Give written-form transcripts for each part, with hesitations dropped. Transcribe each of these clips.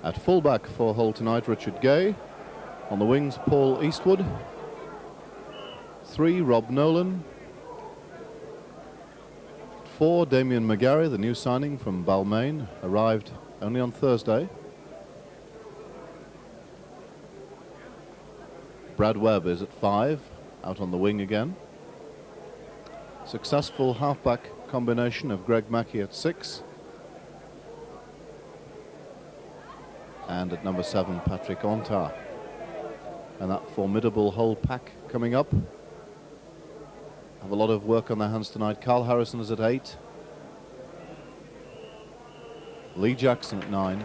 At fullback for Hull tonight, Richard Gay. On the wings, Paul Eastwood. 3, Rob Nolan. 4, Damien McGarry, the new signing from Balmain, arrived only on Thursday. Brad Webb is at 5, out on the wing again. Successful halfback combination of Greg Mackey at 6. And at number 7, Patrick Ontar. And that formidable Hull pack coming up have a lot of work on their hands tonight. Carl Harrison is at 8. Lee Jackson at 9.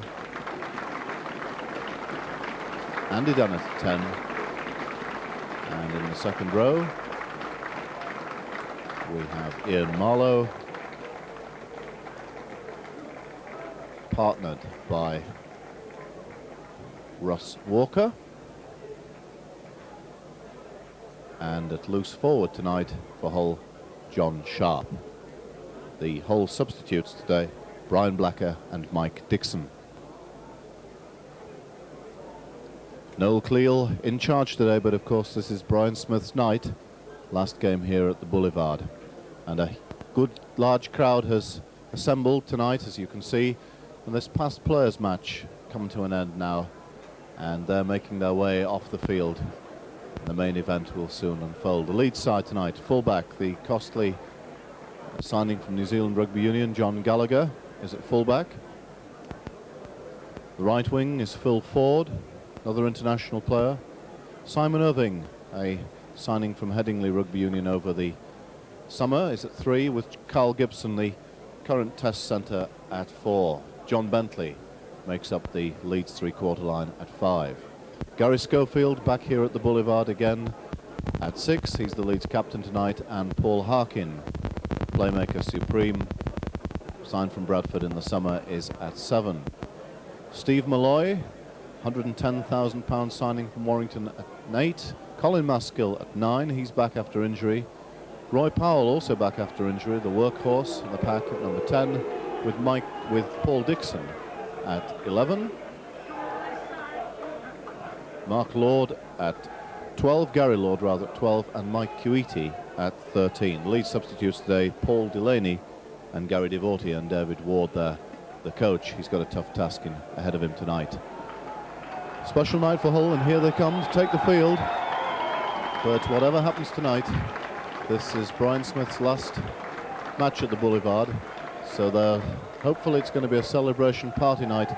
Andy Dennett at 10. And in the second row, we have Ian Marlowe, partnered by Russ Walker. And at loose forward tonight for Hull, John Sharp. The Hull substitutes today, Brian Blacker and Mike Dixon. Noel Cleal in charge today, but of course this is Brian Smith's night. Last game here at the Boulevard. And a good large crowd has assembled tonight, as you can see. And this past players match come to an end now. And they're making their way off the field. The main event will soon unfold. The Leeds side tonight, fullback, the costly signing from New Zealand Rugby Union, John Gallagher, is at fullback. The right wing is Phil Ford, another international player. Simon Irving, a signing from Headingley Rugby Union over the summer, is at 3, with Carl Gibson, the current test centre, at 4. John Bentley makes up the Leeds three-quarter line at 5. Gary Schofield back here at the Boulevard again at 6. He's the Leeds captain tonight. And Paul Harkin, playmaker supreme, signed from Bradford in the summer, is at 7. Steve Malloy, £110,000 signing from Warrington at 8. Colin Maskill at 9. He's back after injury. Roy Powell also back after injury, the workhorse in the pack at number 10, with Paul Dixon at 11. Mark Lord at 12, Gary Lord rather at 12, and Mike Cuiti at 13. Lead substitutes today, Paul Delaney and Gary Devorty, and David Ward there, the coach. He's got a tough task ahead of him tonight. Special night for Hull, and here they come to take the field. But whatever happens tonight, this is Brian Smith's last match at the Boulevard. So hopefully it's going to be a celebration party night,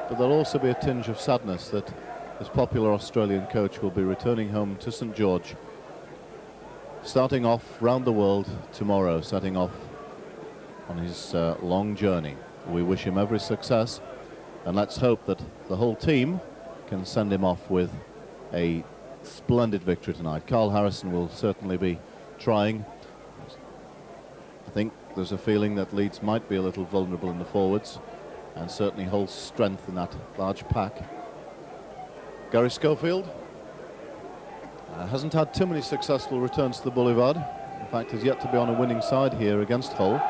but there'll also be a tinge of sadness that this popular Australian coach will be returning home to St George, starting off round the world tomorrow, setting off on his long journey. We wish him every success, and let's hope that the whole team can send him off with a splendid victory tonight. Carl Harrison will certainly be trying. I think there's a feeling that Leeds might be a little vulnerable in the forwards, and certainly holds strength in that large pack. Gary Schofield hasn't had too many successful returns to the Boulevard. In fact, has yet to be on a winning side here against Hull.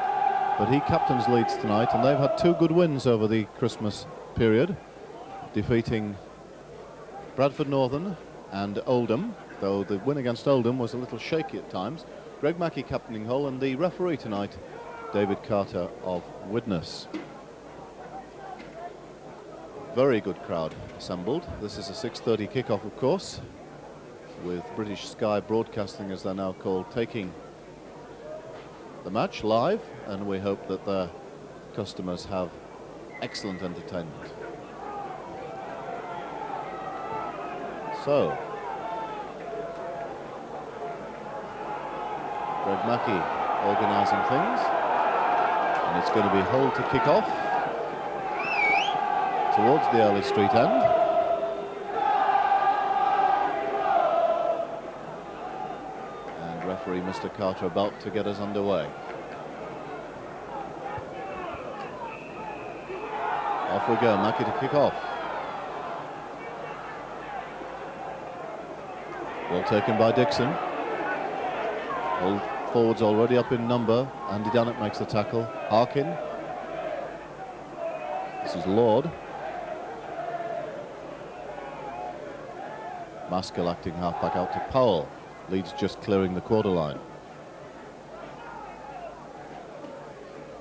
But he captains Leeds tonight, and they've had 2 good wins over the Christmas period, defeating Bradford Northern and Oldham, though the win against Oldham was a little shaky at times. Greg Mackey captaining Hull, and the referee tonight, David Carter of Widnes. Very good crowd assembled. This is a 6:30 kickoff, of course, with British Sky Broadcasting, as they're now called, taking the match live, and we hope that their customers have excellent entertainment. So, Greg Mackey organising things, and it's going to be Hull to kick off towards the early street end. And referee Mr. Carter about to get us underway. Off we go, Mackey to kick off. Ball taken by Dixon. All forwards already up in number. Andy Dannett makes the tackle. Harkin. This is Lord. Maskell acting half-back out to Powell. Leeds just clearing the quarter line.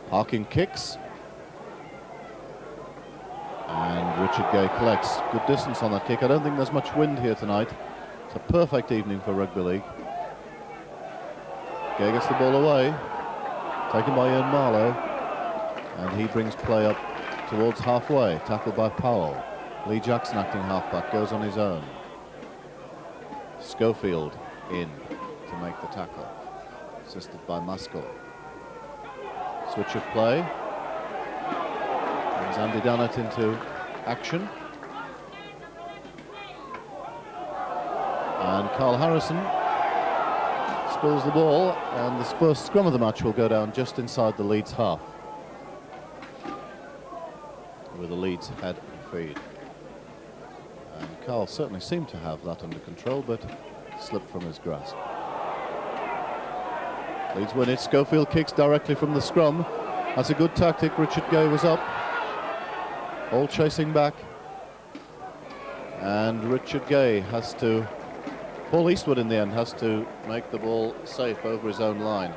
Harkin kicks. And Richard Gay collects. Good distance on that kick. I don't think there's much wind here tonight. It's a perfect evening for rugby league. Gay gets the ball away. Taken by Ian Marlowe. And he brings play up towards halfway. Tackled by Powell. Lee Jackson acting halfback. Goes on his own. Schofield in to make the tackle. Assisted by Maskell. Switch of play. Brings Andy Dannett into action. And Carl Harrison spills the ball, and this first scrum of the match will go down just inside the Leeds half, with the Leeds head feed. And Carl certainly seemed to have that under control, but slipped from his grasp. Leeds win it. Schofield kicks directly from the scrum. That's a good tactic. Richard Gay was up. All chasing back. And Richard Gay has to, Paul Eastwood in the end, has to make the ball safe over his own line.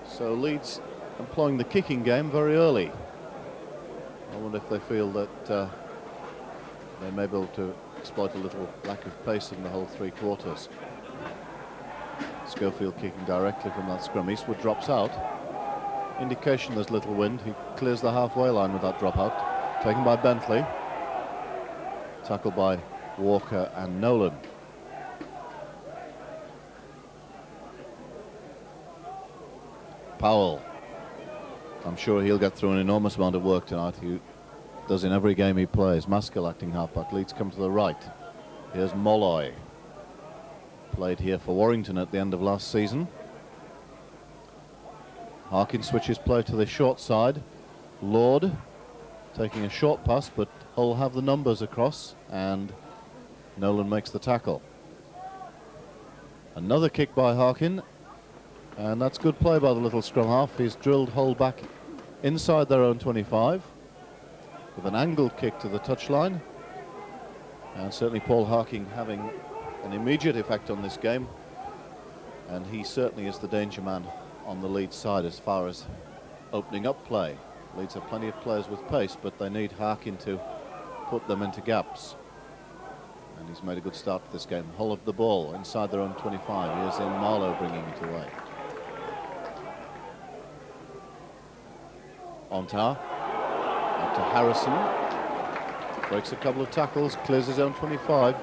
So Leeds employing the kicking game very early. I wonder if they feel that they may be able to exploit a little lack of pace in the whole three quarters. Schofield kicking directly from that scrum. Eastwood drops out. Indication there's little wind. He clears the halfway line with that drop out. Taken by Bentley. Tackled by Walker and Nolan. Powell. I'm sure he'll get through an enormous amount of work tonight. He does in every game he plays. Maskell acting halfback. Leeds come to the right. Here's Molloy. Played here for Warrington at the end of last season. Harkin switches play to the short side. Lord taking a short pass, but Hull have the numbers across, and Nolan makes the tackle. Another kick by Harkin, and that's good play by the little scrum half. He's drilled Hull back inside their own 25 with an angled kick to the touchline, and certainly Paul Harkin having an immediate effect on this game, and he certainly is the danger man on the Leeds side as far as opening up play. Leeds have plenty of players with pace, but they need Harkin to put them into gaps, and he's made a good start to this game. Hull of the ball inside their own 25. Here's in Marlowe bringing it away. Ontar up to Harrison, breaks a couple of tackles, clears his own 25.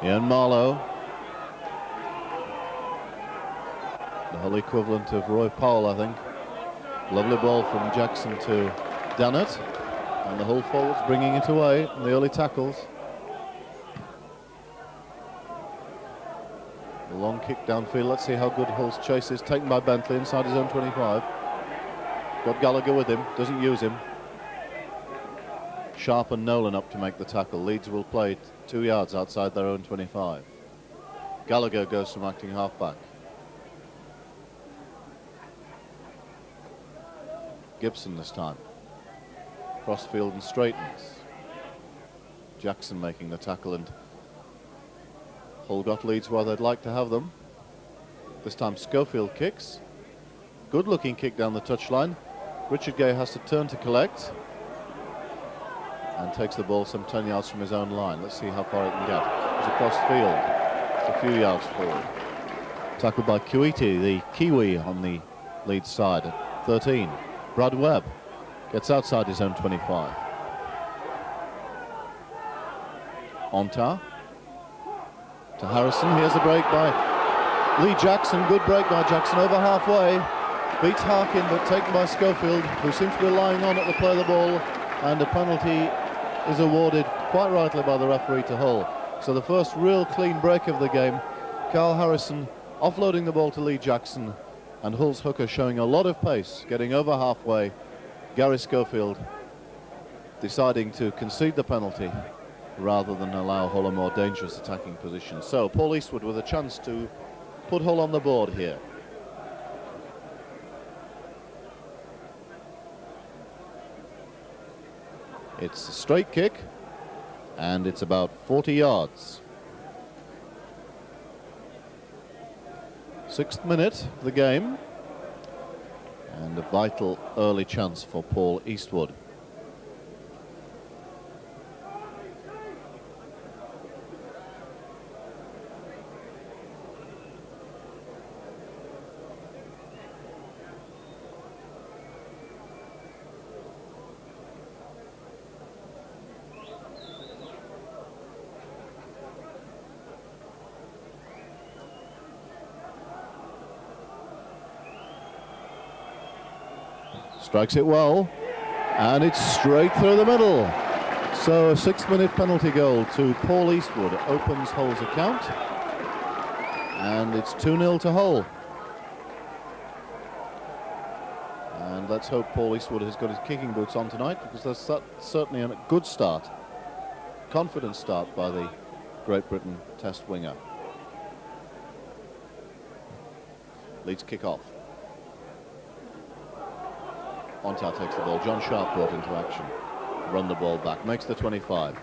Ian Marlowe, the Hull equivalent of Roy Powell, I think. Lovely ball from Jackson to Dannett, and the Hull forwards bringing it away in the early tackles. A long kick downfield. Let's see how good Hull's chase is. Taken by Bentley inside his own 25. Got Gallagher with him, doesn't use him. Sharp and Nolan up to make the tackle. Leeds will play 2 yards outside their own 25. Gallagher goes from acting halfback. Gibson this time. Crossfield and straightens. Jackson making the tackle, and Hull got Leeds where they'd like to have them. This time Schofield kicks. Good looking kick down the touchline. Richard Gay has to turn to collect and takes the ball some 10 yards from his own line. Let's see how far it can get. It's across field. It's a few yards forward. Tackled by Kuiti, the Kiwi on the Leeds side at 13. Brad Webb gets outside his own 25. Ontar to Harrison. Here's a break by Lee Jackson. Good break by Jackson over halfway. Beats Harkin, but taken by Schofield, who seems to be lying on at the play of the ball, and a penalty is awarded quite rightly by the referee to Hull. So the first real clean break of the game. Carl Harrison offloading the ball to Lee Jackson, and Hull's hooker showing a lot of pace, getting over halfway. Gary Schofield deciding to concede the penalty rather than allow Hull a more dangerous attacking position. So Paul Eastwood with a chance to put Hull on the board here. It's a straight kick, and it's about 40 yards. 6th minute of the game, and a vital early chance for Paul Eastwood. Strikes it well, and it's straight through the middle. So a 6-minute penalty goal to Paul Eastwood opens Hull's account, and it's 2-0 to Hull. And let's hope Paul Eastwood has got his kicking boots on tonight, because that's certainly a good start, confident start by the Great Britain Test winger. Leeds kick off. Ontar takes the ball. John Sharp brought into action. Run the ball back. Makes the 25.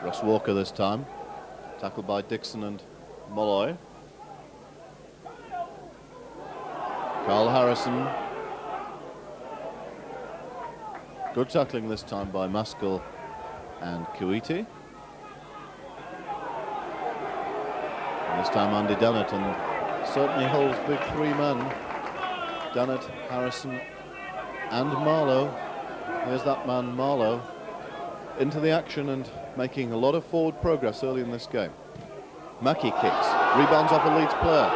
Ross Walker this time. Tackled by Dixon and Molloy. Carl Harrison. Good tackling this time by Maskell and Kuiti. And this time Andy Dennett, and certainly Hull's big 3 men, Dennett, Harrison and Marlowe. Here's that man Marlowe into the action and making a lot of forward progress early in this game. Mackie kicks, rebounds off a Leeds player.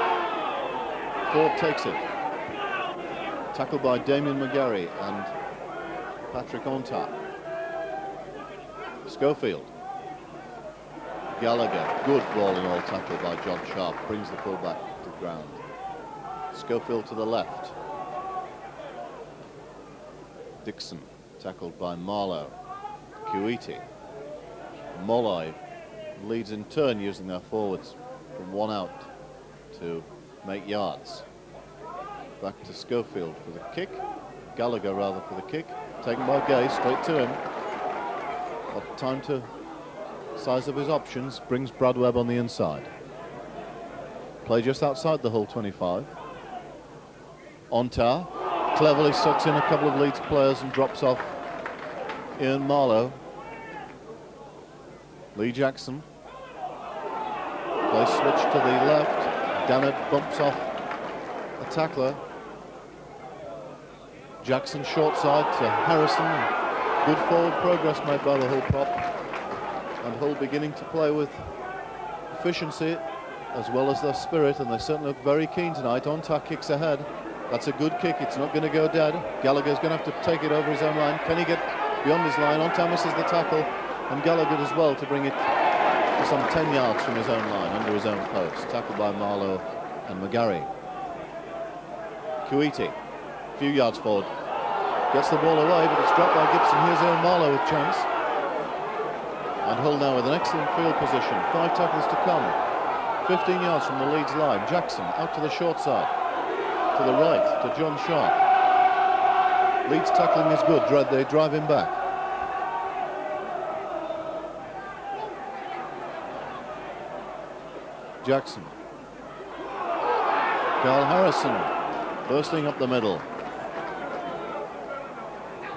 Ford takes it. Tackled by Damien McGarry and Patrick Ontar. Schofield. Gallagher, good ball and all tackle by John Sharp, brings the fullback to ground. Schofield to the left. Dixon, tackled by Marlowe. Kuiti. Molloy leads in turn, using their forwards from one out to make yards. Back to Schofield for the kick. Gallagher rather for the kick. Taken by Gay, straight to him. Got time to size of his options, brings Brad Webb on the inside. Play just outside the Hull 25. Ontar cleverly sucks in a couple of Leeds players and drops off Ian Marlowe. Lee Jackson. Play switch to the left. Dennett bumps off a tackler. Jackson short side to Harrison. Good forward progress made by the Hull prop. And Hull beginning to play with efficiency as well as their spirit, and they certainly look very keen tonight. Ontar kicks ahead. That's a good kick. It's not going to go dead. Gallagher's going to have to take it over his own line. Can he get beyond his line? Ontar misses the tackle, and Gallagher as well to bring it to some 10 yards from his own line, under his own post. Tackled by Marlowe and McGarry. Kuiti, a few yards forward, gets the ball away, but it's dropped by Gibson. Here's Ian Marlowe with chance. And Hull now with an excellent field position. 5 tackles to come. 15 yards from the Leeds line. Jackson out to the short side. To the right to John Sharp. Leeds tackling is good. They drive him back. Jackson. Carl Harrison bursting up the middle.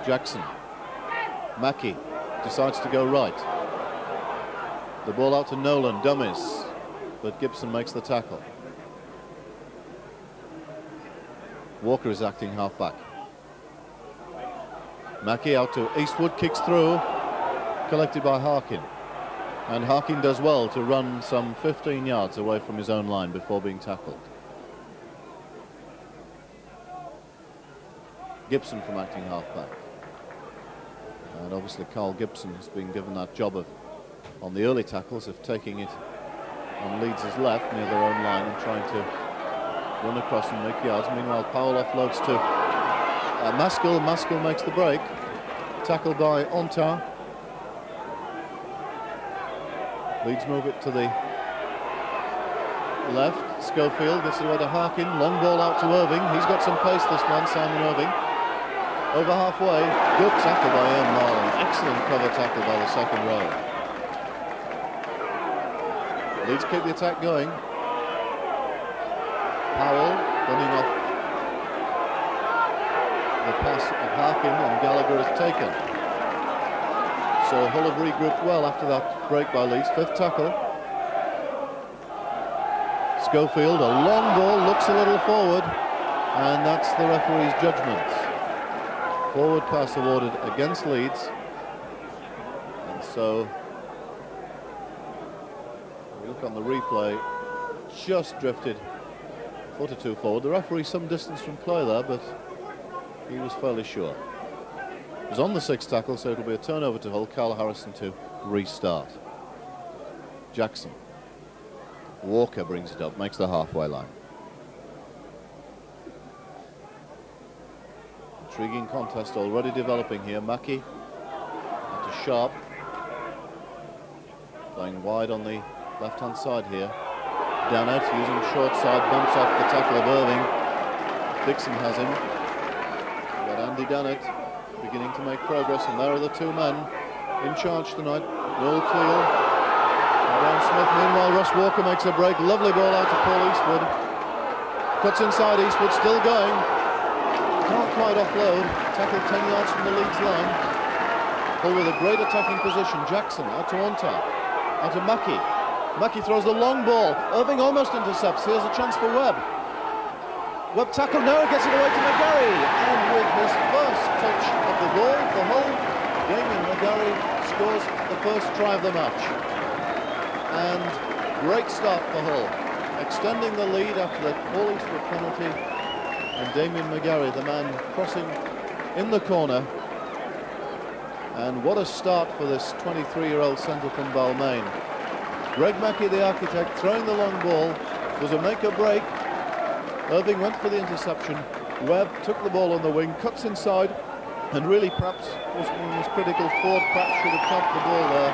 Jackson. Mackie decides to go right. The ball out to Nolan, dummies, but Gibson makes the tackle. Walker is acting half-back. Mackie out to Eastwood, kicks through, collected by Harkin. And Harkin does well to run some 15 yards away from his own line before being tackled. Gibson from acting half-back. And obviously Carl Gibson has been given that job of, on the early tackles, of taking it on Leeds' left near their own line and trying to run across and make yards. Meanwhile, Powell offloads to Maskell. Maskell makes the break. Tackled by Ontar. Leeds move it to the left. Schofield gets it away to Harkin. Long ball out to Irving. He's got some pace, this man, Simon Irving. over halfway. Good tackle by Ian Marlin. Excellent cover tackle by the second row. Leeds keep the attack going. Powell running off the pass of Harkin, and Gallagher is taken. So Hull have regrouped well after that break by Leeds. Fifth tackle. Schofield, a long ball, looks a little forward, and that's the referee's judgment. Forward pass awarded against Leeds. And so, we look on the replay, just drifted a foot or two forward. The referee some distance from play there, but he was fairly sure. It was on the sixth tackle, so it'll be a turnover to Hull. Carl Harrison to restart. Jackson. Walker brings it up, makes the halfway line. Intriguing contest already developing here. Mackie to Sharp. Playing wide on the left-hand side here. Dannett using short side, bumps off the tackle of Irving. Dixon has him. But Andy Dannett beginning to make progress, and there are the two men in charge tonight. Noel Cleal. Aaron Smith. Meanwhile, Ross Walker makes a break. Lovely ball out to Paul Eastwood. Cuts inside. Eastwood still going. Can't quite offload. Tackled 10 yards from the Leeds line. Hull with a great attacking position. Jackson out to Onta. Out to Mackie. Mackie throws the long ball. Irving almost intercepts. Here's a chance for Webb. Webb tackle. No, he gets it away to McGarry. And with his first touch of the ball for Hull, Damien McGarry scores the first try of the match. And great start for Hull, extending the lead after the Paul Eastwood penalty, and Damien McGarry, the man crossing in the corner. And what a start for this 23-year-old centre from Balmain. Greg Mackie, the architect, throwing the long ball, was a make or break. Irving went for the interception. Webb took the ball on the wing, cuts inside, and really perhaps was one of his critical. Ford perhaps should have tapped the ball there.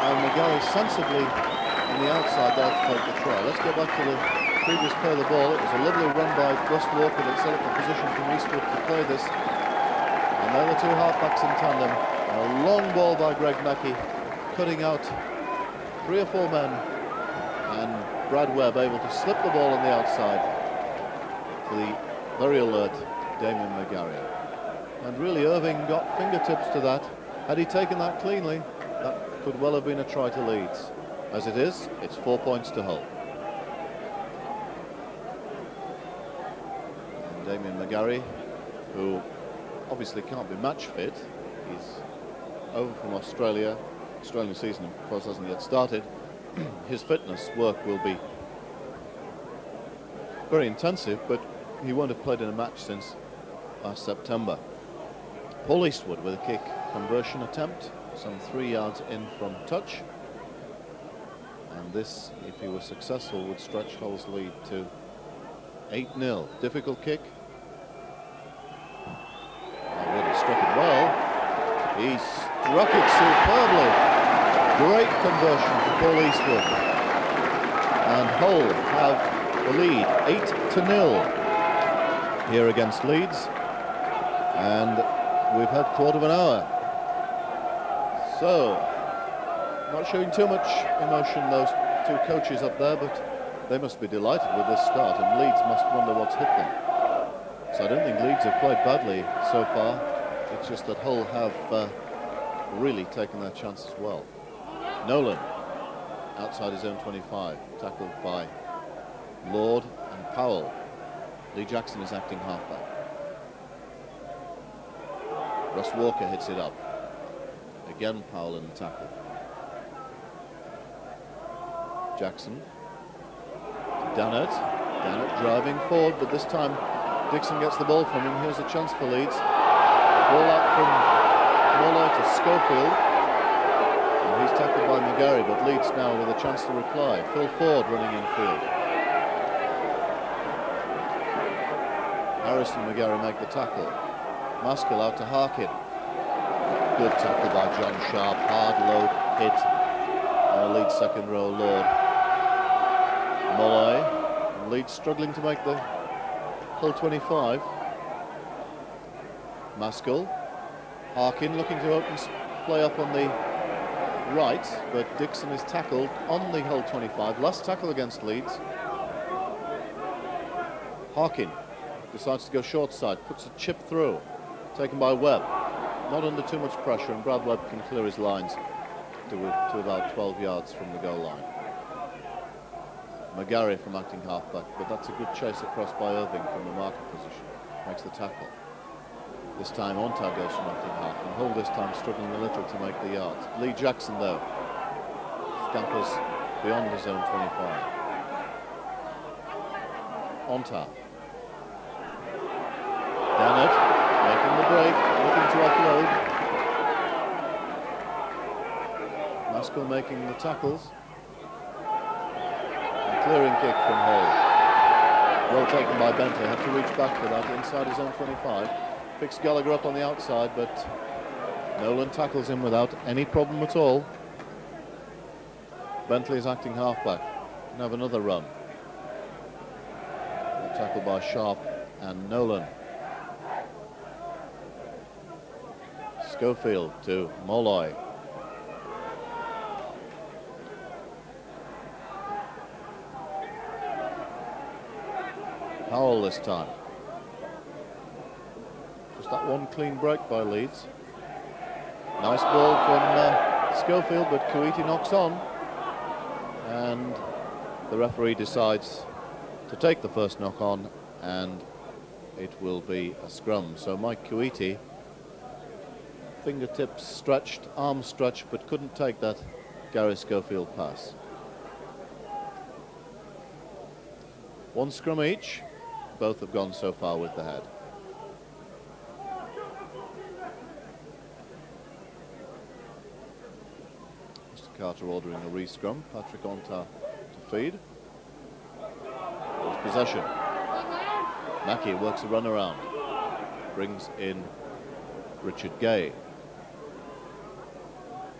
And McGarry sensibly on the outside there to take the try. Let's go back to the previous play of the ball. It was a lovely run by Russ Walker that set up the position from Eastwood to play this. And there are the two halfbacks in tandem. A long ball by Greg Mackie, cutting out 3 or 4 men. And Brad Webb able to slip the ball on the outside for the very alert Damien McGarry. And really Irving got fingertips to that. Had he taken that cleanly, that could well have been a try to Leeds. As it is, it's 4 points to Hull. And Damien McGarry, who obviously can't be match fit, he's over from Australia. Australian season, of course, hasn't yet started. His fitness work will be very intensive, but he won't have played in a match since last September. Paul Eastwood with a kick conversion attempt, some 3 yards in from touch. And this, if he was successful, would stretch Hull's lead to 8-0. Difficult kick. Already struck it well. He struck it superbly. Great conversion for Paul Eastwood. And Hull have the lead 8-0 here against Leeds. And we've had quarter of an hour. So, not showing too much emotion, those two coaches up there, but they must be delighted with this start, and Leeds must wonder what's hit them. So I don't think Leeds have played badly so far. It's just that Hull have really taken their chances well. Nolan, outside his own 25, tackled by Lord and Powell. Lee Jackson is acting halfback. Russ Walker hits it up. Again Powell in the tackle. Jackson to Dannett. Dannett driving forward, but this time Dixon gets the ball from him. Here's a chance for Leeds. Ball out from Muller to Schofield. And he's tackled by McGarry, but Leeds now with a chance to reply. Phil Ford running infield. Harrison and McGarry make the tackle. Maskell out to Harkin. Good tackle by John Sharp. Hard load hit. Leeds second row Lord. Molloy. And Leeds struggling to make the Hull 25. Maskell. Harkin looking to open play up on the right, but Dixon is tackled on the Hull 25. Last tackle against Leeds. Harkin decides to go short side, puts a chip through, taken by Webb. Not under too much pressure, and Brad Webb can clear his lines to about 12 yards from the goal line. McGarry from acting halfback, but that's a good chase across by Irving from the marking position. Makes the tackle. This time Onta goes from acting half, and Hull this time struggling a little to make the yards. Lee Jackson though scampers beyond his own 25. Onta. Dennett making the break, looking to offload. Maskell making the tackles. And clearing kick from Hull. Well taken by Bentley, had to reach back for that inside his own 25. Picks Gallagher up on the outside, but Nolan tackles him without any problem at all. Bentley is acting halfback. Can have another run. Tackled by Sharp and Nolan. Schofield to Molloy. Powell this time. Just that one clean break by Leeds. Nice ball from Schofield, but Kuiti knocks on. And the referee decides to take the first knock on, and it will be a scrum. So Mike Kuiti, fingertips stretched, arms stretched, but couldn't take that Gary Schofield pass. One scrum each. Both have gone so far with the head. Mr. Carter ordering a re-scrum. Patrick Onta to feed. Possession. Mackey works a run around. Brings in Richard Gay.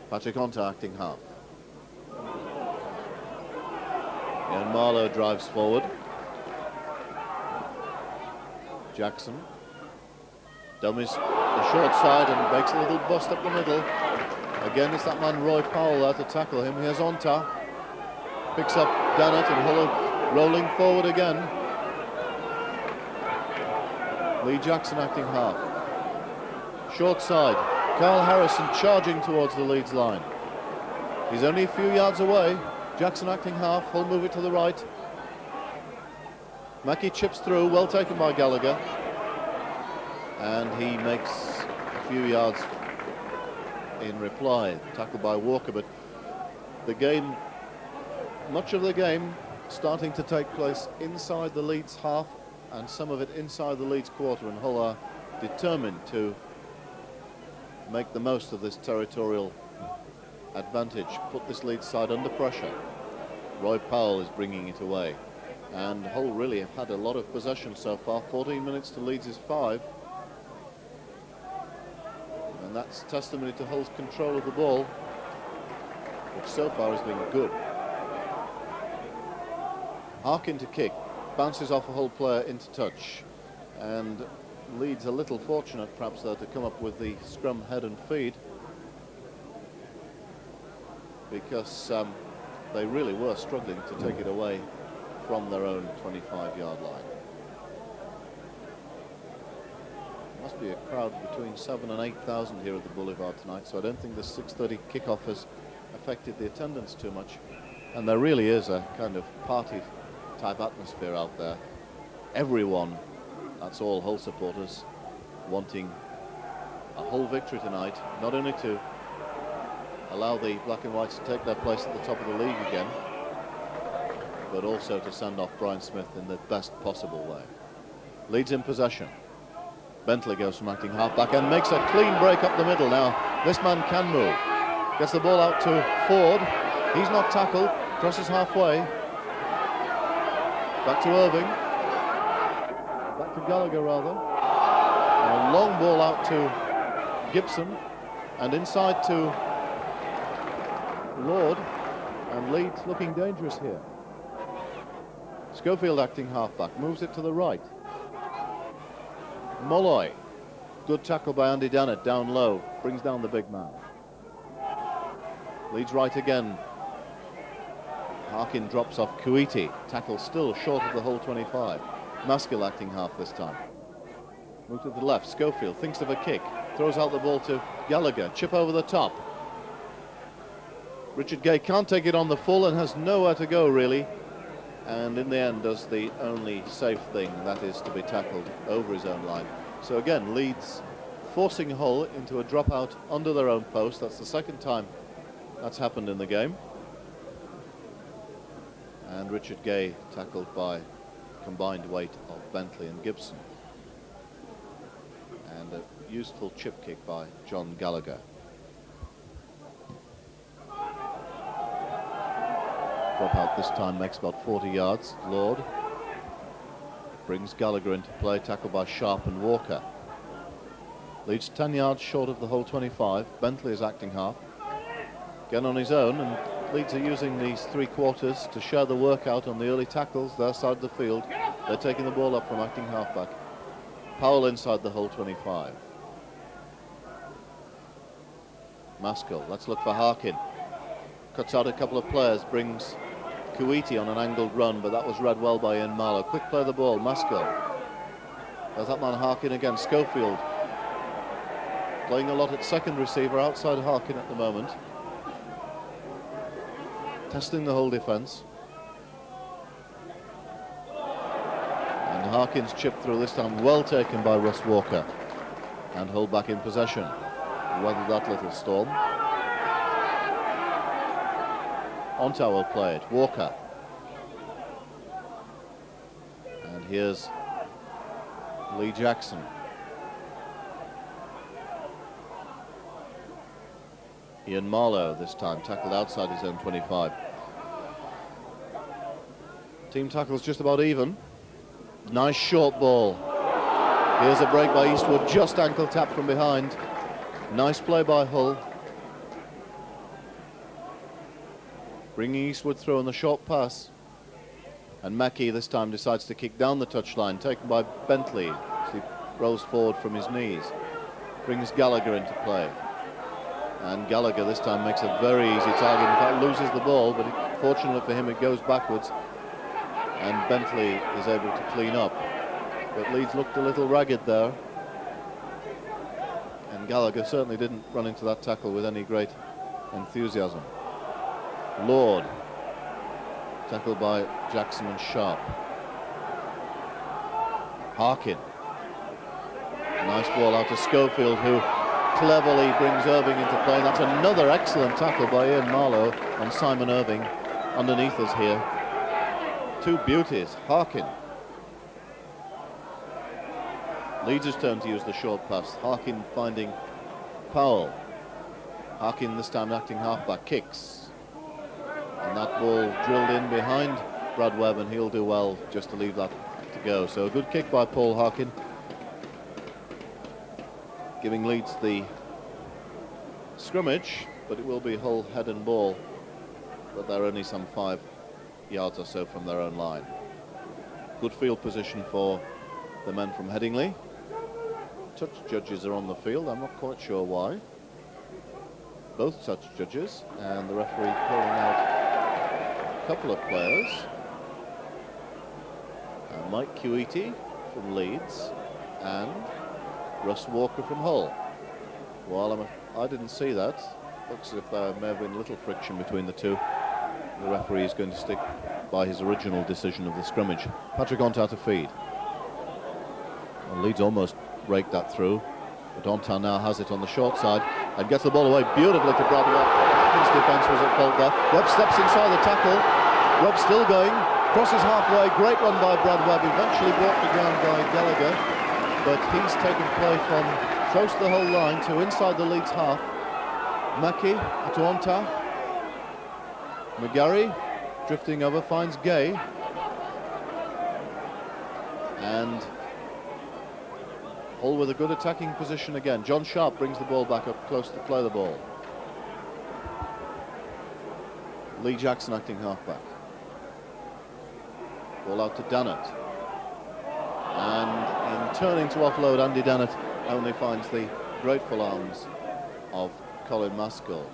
Patrick Onta acting half. Ian Marlowe drives forward. Jackson dummies the short side and makes a little bust up the middle. Again, it's that man Roy Powell there to tackle him. Here's Onta. Picks up Dennett and Hull rolling forward again. Lee Jackson acting half. Short side. Carl Harrison charging towards the Leeds line. He's only a few yards away. Jackson acting half. Hull move it to the right. Mackey chips through, well taken by Gallagher. And he makes a few yards in reply. Tackled by Walker, but the game, much of the game, starting to take place inside the Leeds half and some of it inside the Leeds quarter, and Hull are determined to make the most of this territorial advantage, put this Leeds side under pressure. Roy Powell is bringing it away, and Hull really have had a lot of possession so far. 14 minutes to Leeds' 5, and that's testimony to Hull's control of the ball, which so far has been good. Harkin to kick, bounces off a Hull player into touch, and Leeds a little fortunate perhaps there to come up with the scrum head and feed, because they really were struggling to take it away from their own 25-yard line. There must be a crowd between 7,000 and 8,000 here at the Boulevard tonight, so I don't think the 6:30 kickoff has affected the attendance too much. And there really is a kind of party type atmosphere out there. Everyone, that's all Hull supporters, wanting a Hull victory tonight, not only to allow the black and whites to take their place at the top of the league again, but also to send off Brian Smith in the best possible way. Leeds in possession. Bentley goes from acting halfback and makes a clean break up the middle. Now this man can move. Gets the ball out to Ford. He's not tackled. Crosses halfway. Back to Irving. Back to Gallagher rather. And a long ball out to Gibson. And inside to Lord. And Leeds looking dangerous here. Schofield acting halfback. Moves it to the right. Molloy Good tackle by Andy Dannett, down low, brings down the big man. Leeds right again. Harkin drops off Kuiti. Tackle still short of the whole 25. Maskell acting half this time. Move to the left. Schofield thinks of a kick. Throws out the ball to Gallagher. Chip over the top. Richard Gay can't take it on the full and has nowhere to go, really. And in the end does the only safe thing, that is to be tackled over his own line. So again, Leeds forcing Hull into a dropout under their own post. That's the second time that's happened in the game. And Richard Gay tackled by combined weight of Bentley and Gibson. And a useful chip kick by John Gallagher. Drop out this time makes about 40 yards. Lord brings Gallagher into play, tackled by Sharp and Walker. Leeds 10 yards short of the whole 25. Bentley is acting half. Again on his own, and Leeds are using these 3 quarters to share the work out on the early tackles their side of the field. They're taking the ball up from acting halfback. Powell inside the whole 25. Maskell, let's look for Harkin. Cuts out a couple of players, brings Kuiti on an angled run, but that was read well by Ian Marlowe. Quick play of the ball, Maskell. There's that man Harkin again. Schofield playing a lot at second receiver outside Harkin at the moment. Testing the whole defence. And Harkin's chip through this time, well taken by Russ Walker. And Hull back in possession. Weathered that little storm. Onta will play it. Walker. And here's Lee Jackson. Ian Marlowe this time tackled outside his own 25. Team tackles just about even. Nice short ball. Here's a break by Eastwood, just ankle tap from behind. Nice play by Hull. Bringing Eastwood through on the short pass. And Mackey this time decides to kick down the touchline, taken by Bentley as he rolls forward from his knees. Brings Gallagher into play. And Gallagher this time makes a very easy target. In fact, loses the ball, but fortunately for him, it goes backwards. And Bentley is able to clean up. But Leeds looked a little ragged there. And Gallagher certainly didn't run into that tackle with any great enthusiasm. Lord, tackled by Jackson and Sharp. Harkin. Nice ball out to Schofield, who cleverly brings Irving into play. And that's another excellent tackle by Ian Marlowe on Simon Irving underneath us here. 2 beauties. Harkin. Leeds' turn to use the short pass. Harkin finding Powell. Harkin this time acting halfback, kicks. And that ball drilled in behind Brad Webb, and he'll do well just to leave that to go. So a good kick by Paul Harkin, giving Leeds the scrimmage, but it will be Hull head and ball, but they're only some 5 yards or so from their own line. Good field position for the men from Headingley. Touch judges are on the field, I'm not quite sure why. Both touch judges, and the referee calling out a couple of players. Mike Kuiti from Leeds and Russ Walker from Hull. Well, I didn't see that. Looks as if there may have been a little friction between the two. The referee is going to stick by his original decision of the scrimmage. Patrick Onta to feed. Well, Leeds almost raked that through, but Onta now has it on the short side and gets the ball away beautifully to Brad Webb. His defence was at fault there. Webb steps inside the tackle. Webb still going, crosses halfway. Great run by Brad Webb, eventually brought to ground by Gallagher, but he's taken play from close to the whole line to inside the Leeds half. Mackey to Onta. McGarry drifting over, finds Gay. And Hull with a good attacking position again. John Sharp brings the ball back up close to play the ball. Lee Jackson acting halfback. Ball out to Dannett. And in turning to offload Andy Dannett, only finds the grateful arms of Colin Maskell.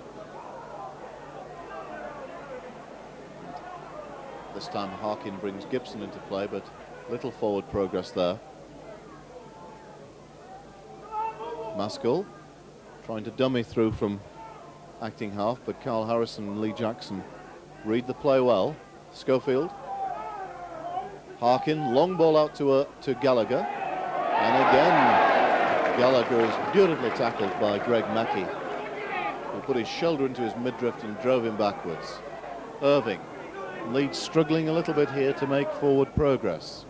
This time Harkin brings Gibson into play, but little forward progress there. Maskell trying to dummy through from acting half, but Carl Harrison and Lee Jackson read the play well. Schofield, Harkin, long ball out to Gallagher, and again Gallagher is beautifully tackled by Greg Mackey, who put his shoulder into his midriff and drove him backwards. Irving, Leeds struggling a little bit here to make forward progress.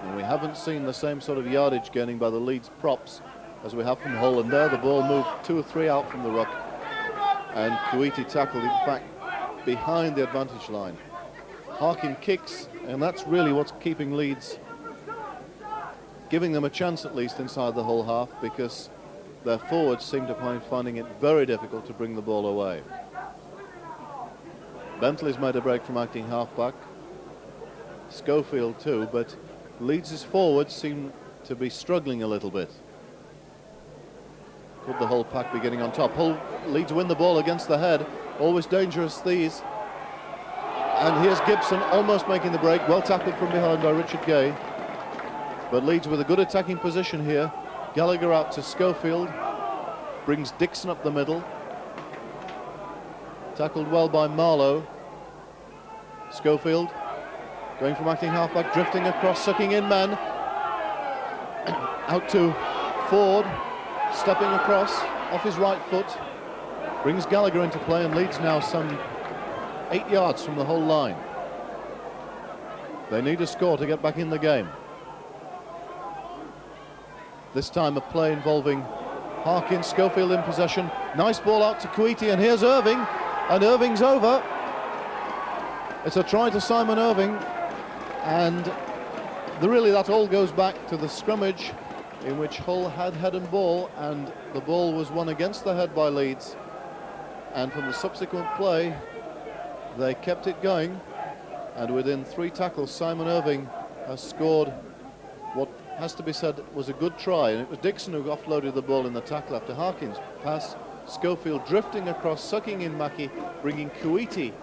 And we haven't seen the same sort of yardage gaining by the Leeds props as we have from Hull, and there the ball moved 2 or 3 out from the ruck, and Kuwaiti tackled, in fact, behind the advantage line. Harkin kicks, and that's really what's keeping Leeds, giving them a chance at least inside the Hull half, because their forwards seem to be finding it very difficult to bring the ball away. Bentley's made a break from acting halfback, Schofield too, but Leeds' forwards seem to be struggling a little bit. Could the Hull pack be getting on top? Hull, Leeds win the ball against the head. Always dangerous, these. And here's Gibson almost making the break. Well tackled from behind by Richard Gay. But Leeds with a good attacking position here. Gallagher out to Schofield. Brings Dixon up the middle. Tackled well by Marlowe. Schofield going from acting halfback, drifting across, sucking in man. Out to Ford. Stepping across off his right foot, brings Gallagher into play, and Leeds now some 8 yards from the whole line. They need a score to get back in the game. This time a play involving Harkin, Schofield in possession. Nice ball out to Kuwaiti, and here's Irving, and Irving's over. It's a try to Simon Irving, and really that all goes back to the scrummage in which Hull had head and ball, and the ball was won against the head by Leeds, and from the subsequent play they kept it going, and within 3 tackles Simon Irving has scored what has to be said was a good try, and it was Dixon who offloaded the ball in the tackle after Harkin's pass. Schofield drifting across, sucking in Mackey, bringing Kuwaiti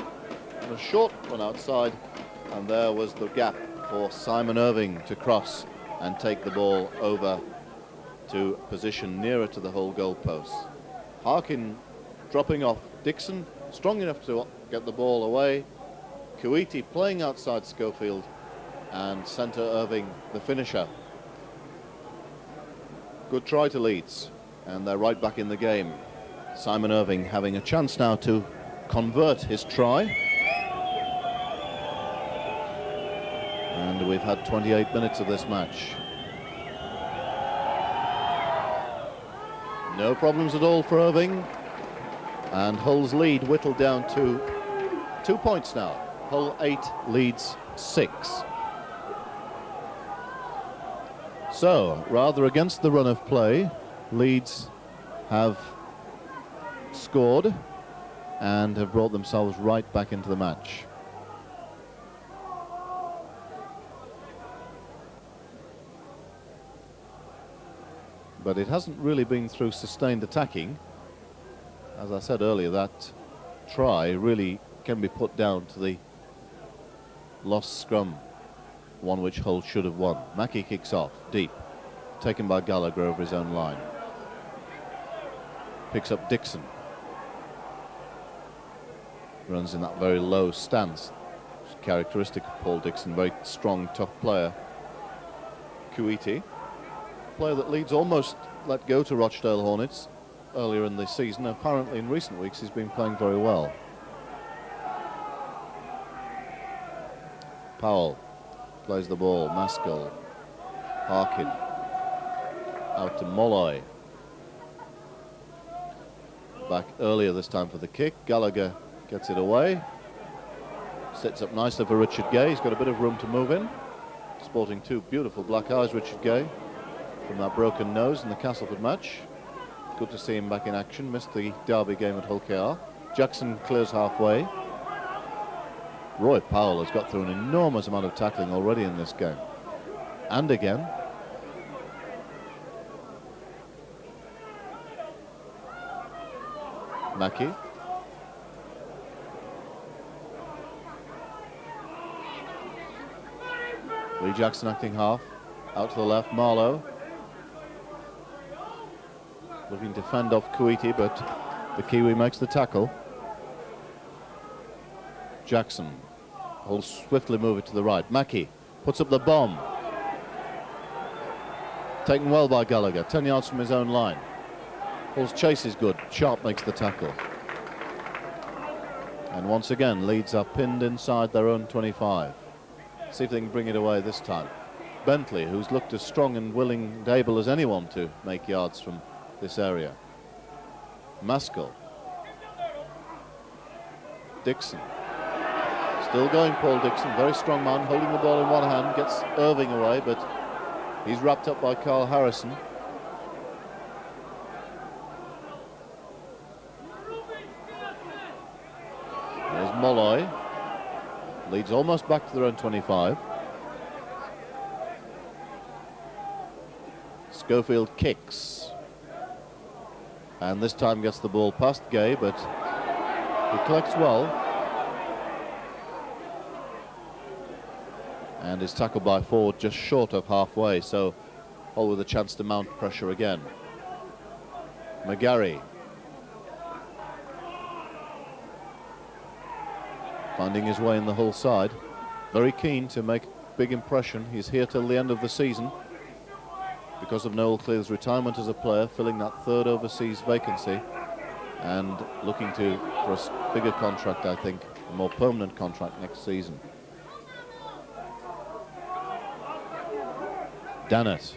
on a short run outside, and there was the gap for Simon Irving to cross and take the ball over to position nearer to the Hull goalposts. Harkin dropping off Dixon, strong enough to get the ball away. Kuwaiti playing outside Schofield, and centre Irving the finisher. Good try to Leeds, and they're right back in the game. Simon Irving having a chance now to convert his try. And we've had 28 minutes of this match. No problems at all for Irving, and Hull's lead whittled down to 2 points now. Hull 8, Leeds 6. So, rather against the run of play, Leeds have scored and have brought themselves right back into the match. But it hasn't really been through sustained attacking. As I said earlier, that try really can be put down to the lost scrum, one which Hull should have won. Mackey kicks off, deep, taken by Gallagher over his own line. Picks up Dixon. Runs in that very low stance, which is characteristic of Paul Dixon, very strong, tough player. Kuwaiti, player that Leeds almost let go to Rochdale Hornets earlier in the season. Apparently in recent weeks he's been playing very well. Powell plays the ball, Maskell, Harkin, out to Molloy. Back earlier this time for the kick. Gallagher gets it away. Sets up nicely for Richard Gay. He's got a bit of room to move in. Sporting 2 beautiful black eyes, Richard Gay, from that broken nose in the Castleford match. Good to see him back in action. Missed the derby game at Hull KR. Jackson clears halfway. Roy Powell has got through an enormous amount of tackling already in this game. And again. Mackey. Lee Jackson acting half. Out to the left, Marlowe. Looking to fend off Kuiti, but the Kiwi makes the tackle. Jackson will swiftly move it to the right. Mackey puts up the bomb. Taken well by Gallagher, 10 yards from his own line. Hull's chase is good. Sharp makes the tackle. And once again, Leeds are pinned inside their own 25. See if they can bring it away this time. Bentley, who's looked as strong and willing and able as anyone to make yards from this area. Maskell. Dixon. Still going, Paul Dixon, very strong man, holding the ball in one hand, gets Irving away, but he's wrapped up by Carl Harrison. There's Molloy. Leeds almost back to their own 25. Schofield kicks. And this time gets the ball past Gay, but he collects well. And is tackled by Ford just short of halfway, so Hull with a chance to mount pressure again. McGarry. Finding his way in the Hull side. Very keen to make big impression. He's here till the end of the season because of Noel Cleave's retirement as a player, filling that third overseas vacancy and looking for a bigger contract, I think, a more permanent contract next season. Dannett.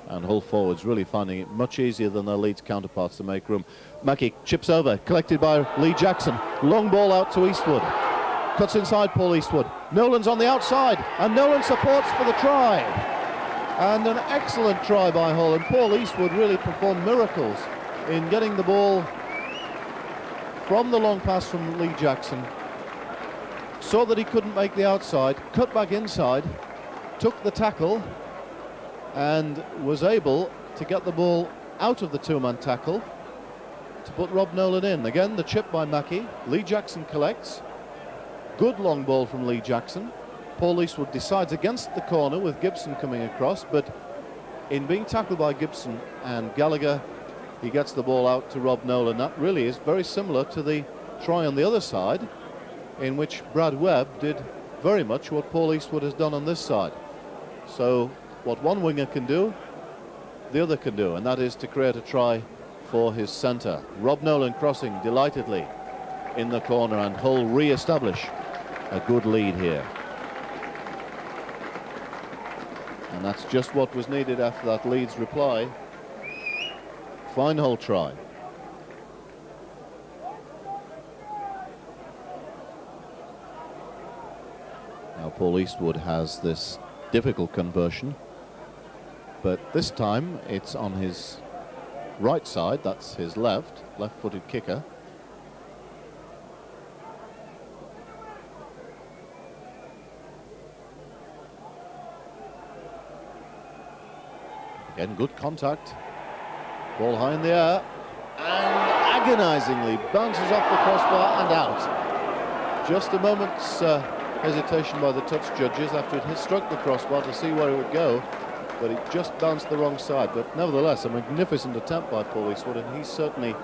And Hull forwards really finding it much easier than their Leeds counterparts to make room. Mackey chips over, collected by Lee Jackson. Long ball out to Eastwood. Cuts inside Paul Eastwood. Nolan's on the outside, and Nolan supports for the try. And an excellent try by Hull, and Paul Eastwood really performed miracles in getting the ball from the long pass from Lee Jackson. Saw that he couldn't make the outside, cut back inside, took the tackle, and was able to get the ball out of the two-man tackle to put Rob Nolan in. Again, the chip by Mackey. Lee Jackson collects. Good long ball from Lee Jackson. Paul Eastwood decides against the corner with Gibson coming across, but in being tackled by Gibson and Gallagher, he gets the ball out to Rob Nolan. That really is very similar to the try on the other side, in which Brad Webb did very much what Paul Eastwood has done on this side. So what one winger can do, the other can do, and that is to create a try for his centre. Rob Nolan crossing delightedly in the corner, and Hull re-establish a good lead here. And that's just what was needed after that Leeds reply. Fine Hull try. Now Paul Eastwood has this difficult conversion, but this time it's on his right side. That's his left-footed kicker. Again, good contact. Ball high in the air, and agonizingly bounces off the crossbar and out. Just a moment's hesitation by the touch judges after it had struck the crossbar to see where it would go, but it just bounced the wrong side. But nevertheless, a magnificent attempt by Paul Eastwood, and he's certainly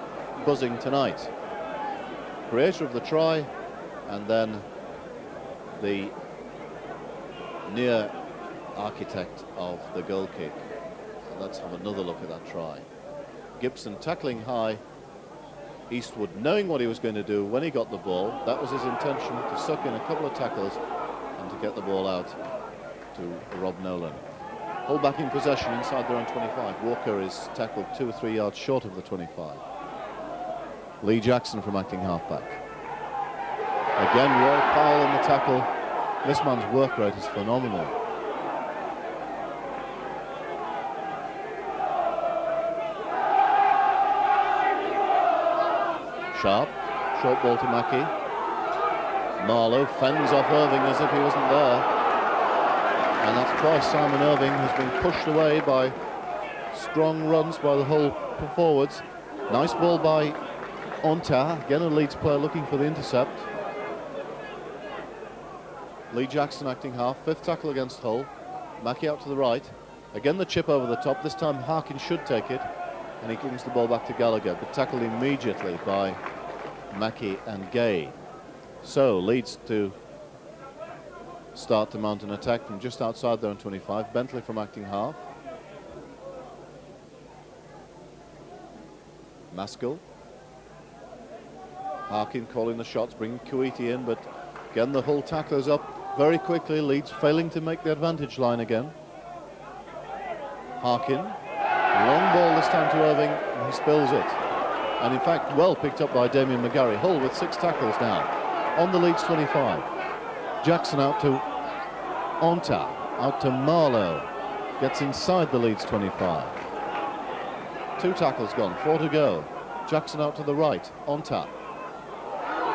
buzzing tonight. Creator of the try, and then the near architect of the goal kick. So let's have another look at that try. Gibson tackling high. Eastwood knowing what he was going to do when he got the ball. That was his intention, to suck in a couple of tackles and to get the ball out to Rob Nolan. Hull back in possession inside their own 25. Walker is tackled 2 or 3 yards short of the 25. Lee Jackson from acting halfback. Again, Roy Powell in the tackle. This man's work rate is phenomenal. Sharp Short ball to Mackey. Marlowe fends off Irving as if he wasn't there. And that's twice Simon Irving has been pushed away by strong runs by the Hull forwards. Nice ball by Onta, again a Leeds player looking for the intercept. Lee Jackson acting half, fifth tackle against Hull. Mackey out to the right. Again the chip over the top, this time Harkin should take it. And he brings the ball back to Gallagher, but tackled immediately by Mackey and Gay. So Leeds to start to mount an attack from just outside their own 25. Bentley from acting half. Maskell. Harkin calling the shots, bringing Kuwaiti in, but again the Hull tacklers up very quickly. Leeds failing to make the advantage line again. Harkin, long ball this time to Irving, and he spills it. And in fact, well picked up by Damien McGarry. Hull with 6 tackles now on the Leeds 25. Jackson out to Onta, out to Marlowe, gets inside the Leeds 25. 2 tackles gone, 4 to go. Jackson out to the right, Onta.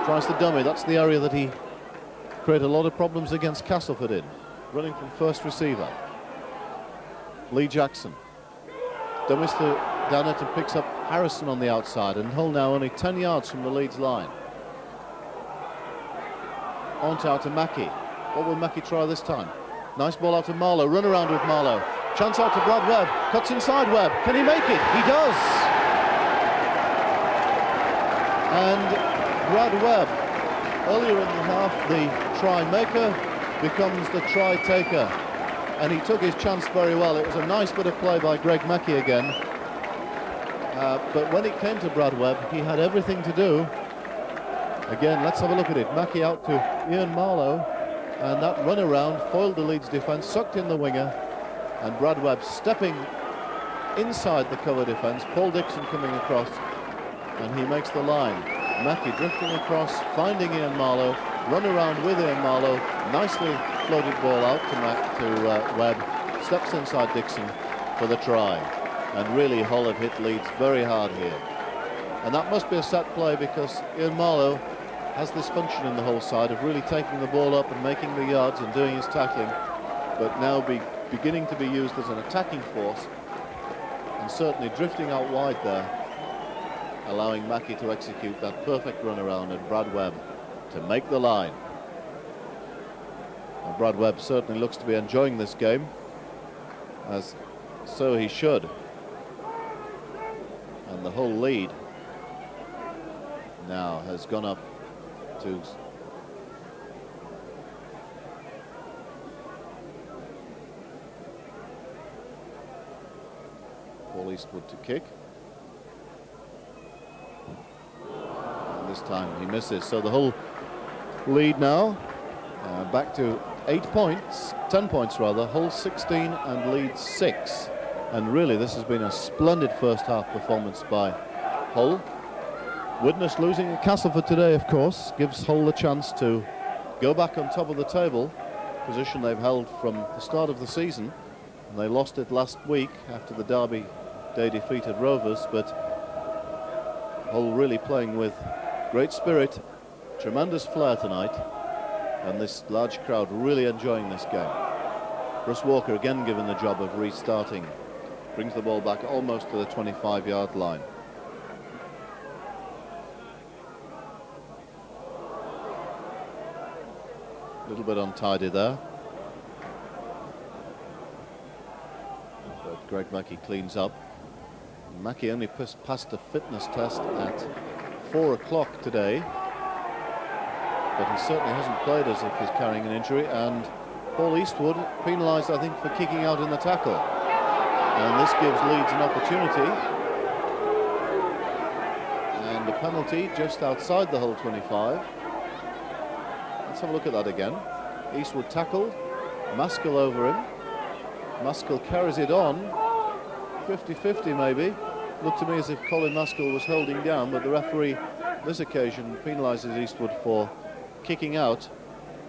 Tries the dummy, that's the area that he created a lot of problems against Castleford in. Running from first receiver. Lee Jackson. Dummies to Dannett and picks up Harrison on the outside, and Hull now only 10 yards from the Leeds line. Onta out to Mackey. What will Mackey try this time? Nice ball out to Marlowe, run around with Marlowe. Chance out to Brad Webb, cuts inside Webb. Can he make it? He does! And Brad Webb, earlier in the half, the try maker becomes the try taker. And he took his chance very well. It was a nice bit of play by Greg Mackey again. But when it came to Brad Webb, he had everything to do. Again, let's have a look at it. Mackey out to Ian Marlowe. And that run around foiled the Leeds defence, sucked in the winger. And Brad Webb stepping inside the cover defence. Paul Dixon coming across. And he makes the line. Mackey drifting across, finding Ian Marlowe. Run around with Ian Marlowe. Nicely floated ball out to Webb. Steps inside Dixon for the try. And really Hull have hit Leeds very hard here. And that must be a set play because Ian Marlowe has this function in the Hull side of really taking the ball up and making the yards and doing his tackling, but now beginning to be used as an attacking force and certainly drifting out wide there, allowing Mackey to execute that perfect run around and Brad Webb to make the line. And Brad Webb certainly looks to be enjoying this game, as so he should. And the Hull lead now has gone up to Paul Eastwood to kick. And this time he misses. So the Hull lead now back to 8 points, 10 points rather. Hull 16 and Leeds 6. And really this has been a splendid first half performance by Hull. Witness losing at Castleford today, of course, gives Hull the chance to go back on top of the table, position they've held from the start of the season. And they lost it last week after the Derby Day defeat at Rovers, but Hull really playing with great spirit, tremendous flair tonight, and this large crowd really enjoying this game. Russ Walker again given the job of restarting. Brings the ball back almost to the 25-yard line. A little bit untidy there. But Greg Mackey cleans up. Mackey only passed a fitness test at 4 o'clock today. But he certainly hasn't played as if he's carrying an injury. And Paul Eastwood penalised, I think, for kicking out in the tackle. And this gives Leeds an opportunity. And a penalty just outside the Hull 25. Let's have a look at that again. Eastwood tackled, Maskell over him. Maskell carries it on, 50-50 maybe. Looked to me as if Colin Maskell was holding down, but the referee this occasion penalises Eastwood for kicking out,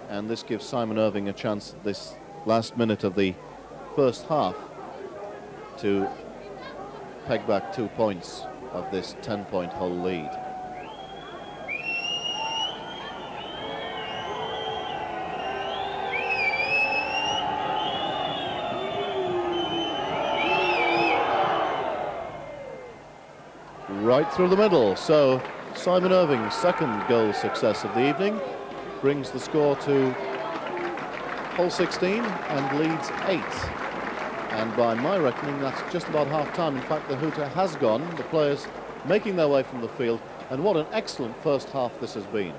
and this gives Simon Irving a chance this last minute of the first half to peg back 2 points of this 10-point Hull lead. right through the middle. So Simon Irving's second goal success of the evening brings the score to hole 16 and Leeds 8. And by my reckoning, that's just about half-time. In fact, the hooter has gone, the players making their way from the field, and what an excellent first half this has been.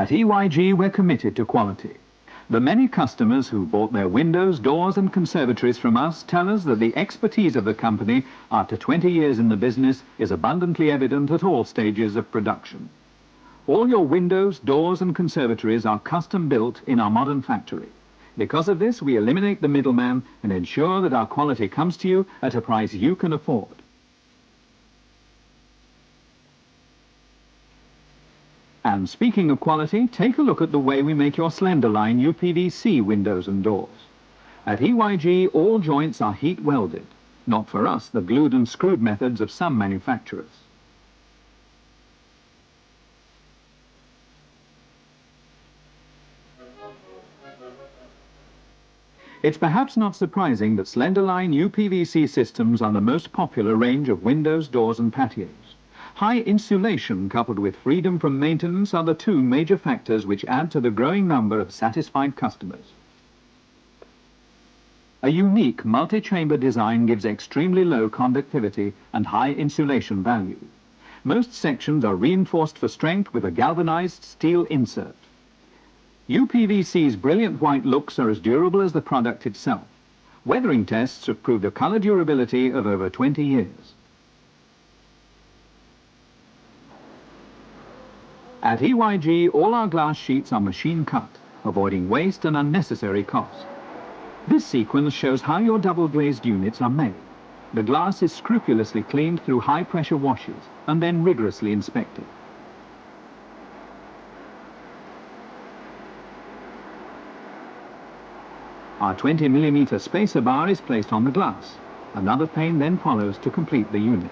At EYG, we're committed to quality. The many customers who bought their windows, doors and conservatories from us tell us that the expertise of the company after 20 years in the business is abundantly evident at all stages of production. All your windows, doors and conservatories are custom built in our modern factory. Because of this, we eliminate the middleman and ensure that our quality comes to you at a price you can afford. And speaking of quality, take a look at the way we make your Slenderline UPVC windows and doors. At EYG, all joints are heat welded, not for us the glued and screwed methods of some manufacturers. It's perhaps not surprising that Slenderline UPVC systems are the most popular range of windows, doors and patios. High insulation coupled with freedom from maintenance are the two major factors which add to the growing number of satisfied customers. A unique multi-chamber design gives extremely low conductivity and high insulation value. Most sections are reinforced for strength with a galvanized steel insert. UPVC's brilliant white looks are as durable as the product itself. Weathering tests have proved a color durability of over 20 years. At EYG, all our glass sheets are machine cut, avoiding waste and unnecessary cost. This sequence shows how your double-glazed units are made. The glass is scrupulously cleaned through high-pressure washes and then rigorously inspected. Our 20mm spacer bar is placed on the glass. Another pane then follows to complete the unit.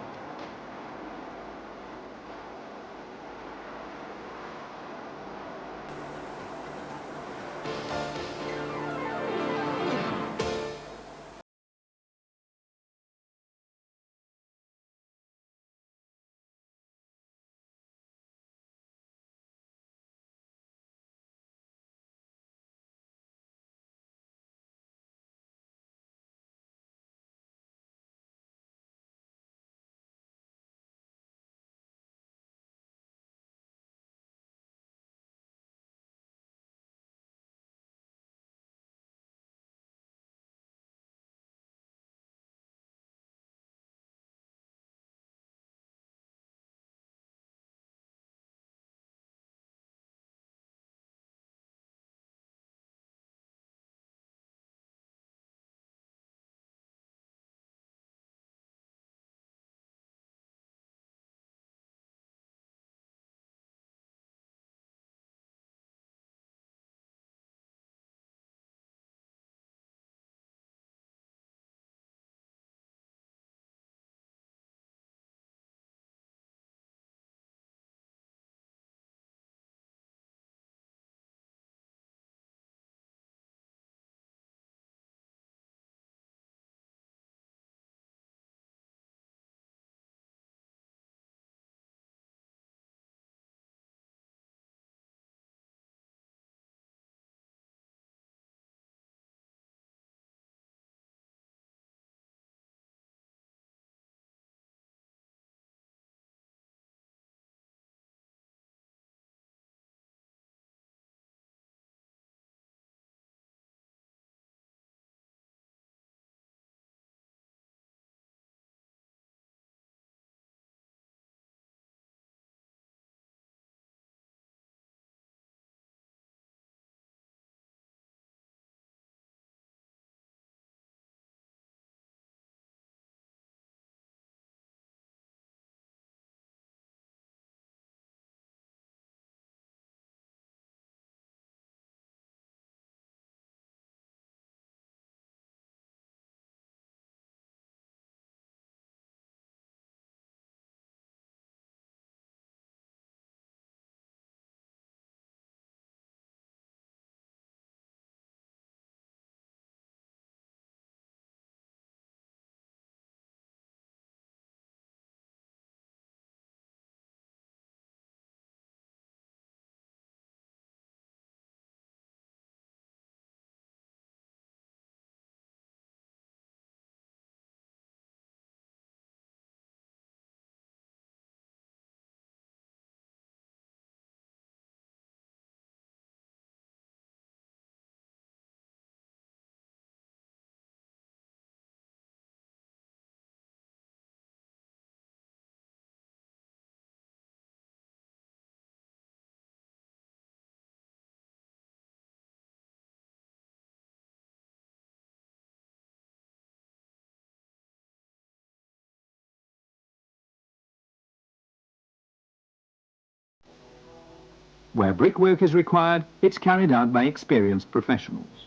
Where brickwork is required, it's carried out by experienced professionals.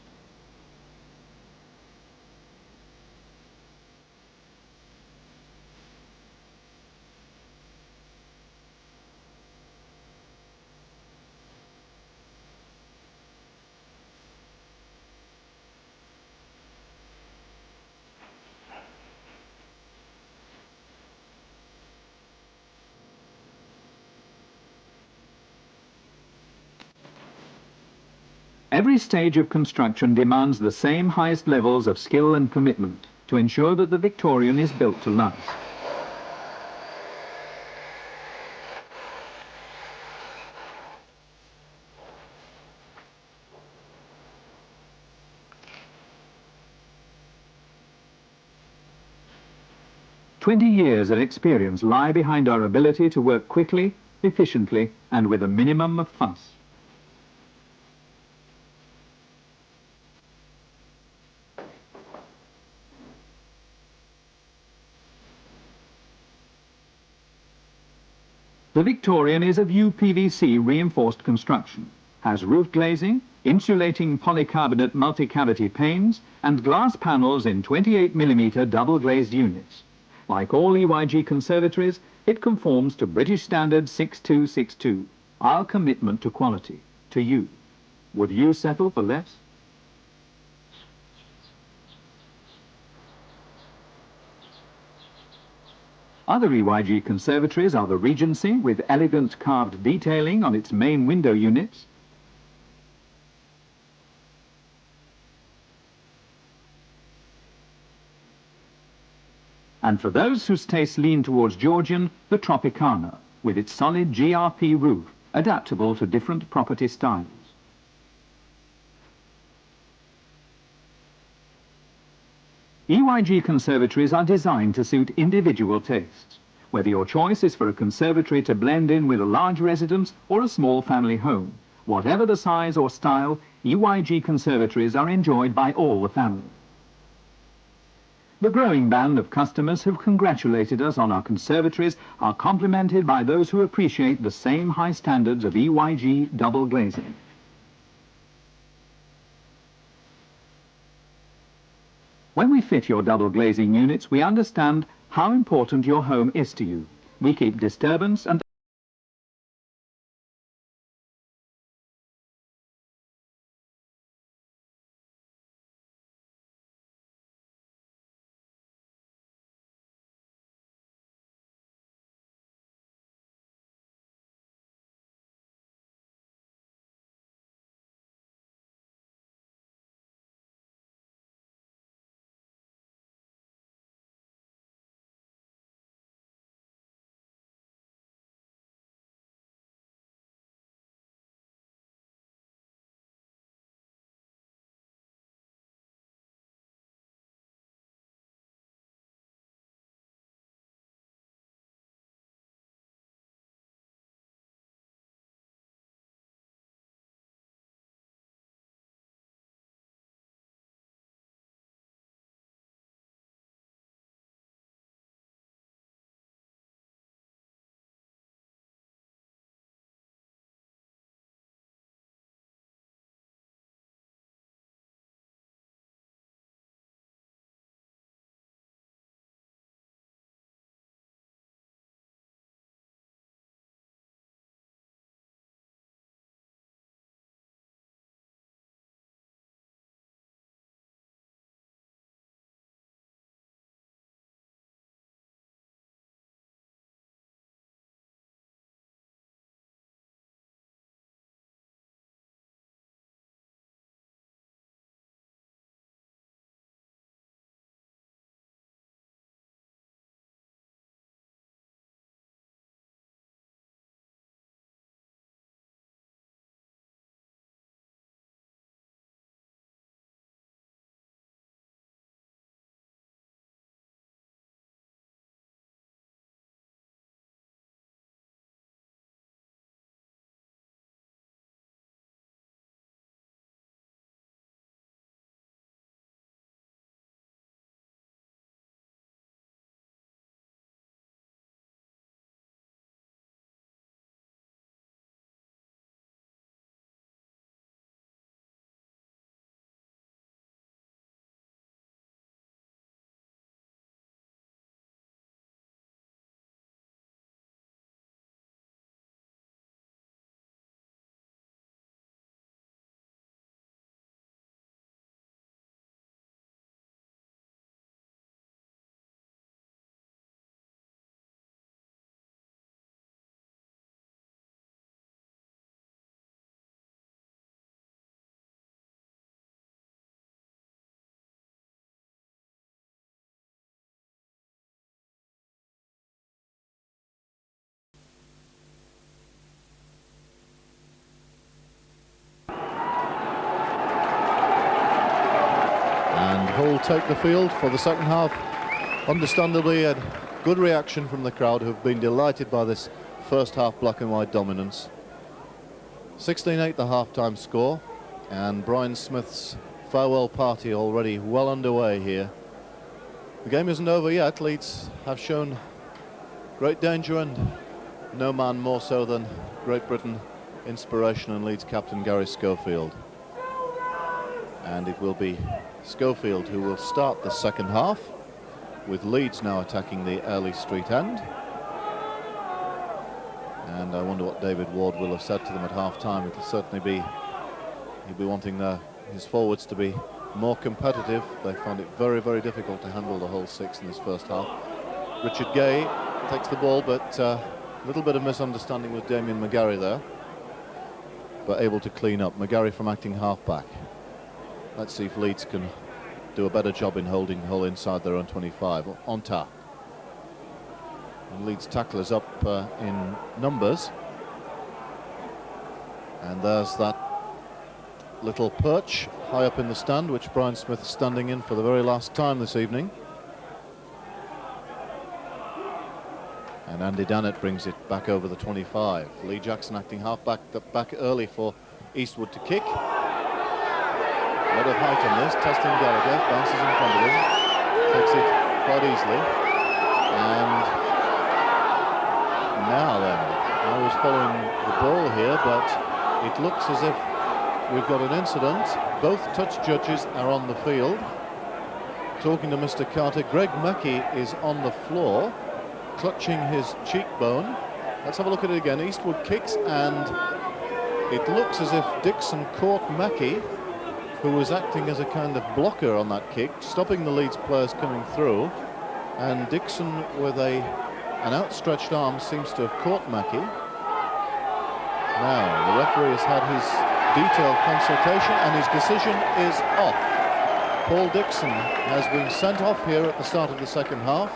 Every stage of construction demands the same highest levels of skill and commitment to ensure that the Victorian is built to last. "20 years of experience lie behind our ability to work quickly, efficiently, and with a minimum of fuss. The Victorian is of UPVC reinforced construction, has roof glazing, insulating polycarbonate multi-cavity panes, and glass panels in 28mm double-glazed units. Like all EYG conservatories, it conforms to British Standard 6262, our commitment to quality, to you. Would you settle for less? Other EYG conservatories are the Regency, with elegant carved detailing on its main window units, and for those whose tastes lean towards Georgian, the Tropicana, with its solid GRP roof, adaptable to different property styles. EYG conservatories are designed to suit individual tastes, whether your choice is for a conservatory to blend in with a large residence or a small family home. Whatever the size or style, EYG conservatories are enjoyed by all the family. The growing band of customers who've congratulated us on our conservatories are complemented by those who appreciate the same high standards of EYG double glazing. When we fit your double glazing units, we understand how important your home is to you. We keep disturbance and take the field for the second half. Understandably, a good reaction from the crowd, who've been delighted by this first half black and white dominance. 16-8 the half-time score, and Brian Smith's farewell party already well underway here. The game isn't over yet. Leeds have shown great danger, and no man more so than Great Britain inspiration and Leeds captain Gary Schofield. And it will be Schofield who will start the second half, with Leeds now attacking the early street end. And I wonder what David Ward will have said to them at half-time. It'll certainly be, he'll be wanting his forwards to be more competitive. They found it very, very difficult to handle the whole six in this first half. Richard Gay takes the ball, but a little bit of misunderstanding with Damien McGarry there, but able to clean up. McGarry from acting half-back. Let's see if Leeds can do a better job in holding Hull inside their own 25. Onta. And Leeds tacklers up in numbers. And there's that little perch high up in the stand, which Brian Smith is standing in for the very last time this evening. And Andy Dannett brings it back over the 25. Lee Jackson acting half-back, back early for Eastwood to kick. A lot of height on this. Testing Gallagher, bounces in front of him, takes it quite easily. And now then, I was following the ball here, but it looks as if we've got an incident. Both touch judges are on the field. Talking to Mr. Carter, Greg Mackey is on the floor, clutching his cheekbone. Let's have a look at it again. Eastwood kicks, and it looks as if Dixon caught Mackey, who was acting as a kind of blocker on that kick, stopping the Leeds players coming through. And Dixon, with an outstretched arm, seems to have caught Mackey. Now, the referee has had his detailed consultation, and his decision is off. Paul Dixon has been sent off here at the start of the second half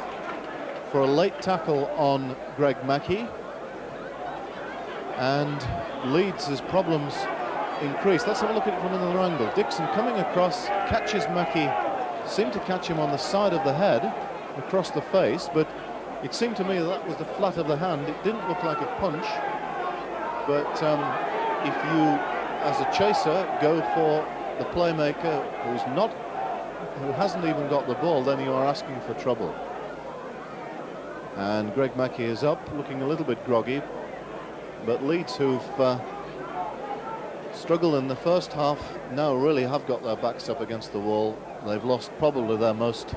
for a late tackle on Greg Mackey. And Leeds' problems increase. Let's have a look at it from another angle. Dixon coming across, catches Mackey, seemed to catch him on the side of the head, across the face, but it seemed to me that was the flat of the hand. It didn't look like a punch, but if you, as a chaser, go for the playmaker who hasn't even got the ball, then you are asking for trouble. And Greg Mackey is up, looking a little bit groggy, but Leeds, who've struggled in the first half, now really have got their backs up against the wall. They've lost probably their most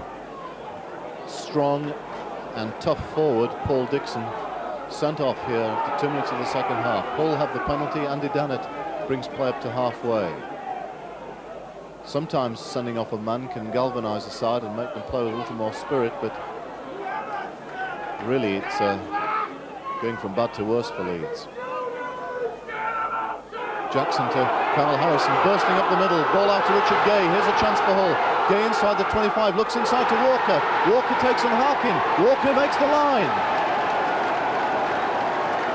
strong and tough forward, Paul Dixon, sent off here after 2 minutes of the second half. Hull have the penalty. Andy Dannett brings play up to halfway. Sometimes sending off a man can galvanise the side and make them play with a little more spirit, but really it's going from bad to worse for Leeds. Jackson to Carl Harrison, bursting up the middle, ball out to Richard Gay. Here's a chance for Hull. Gay inside the 25, looks inside to Walker. Walker takes on Harkin. Walker makes the line.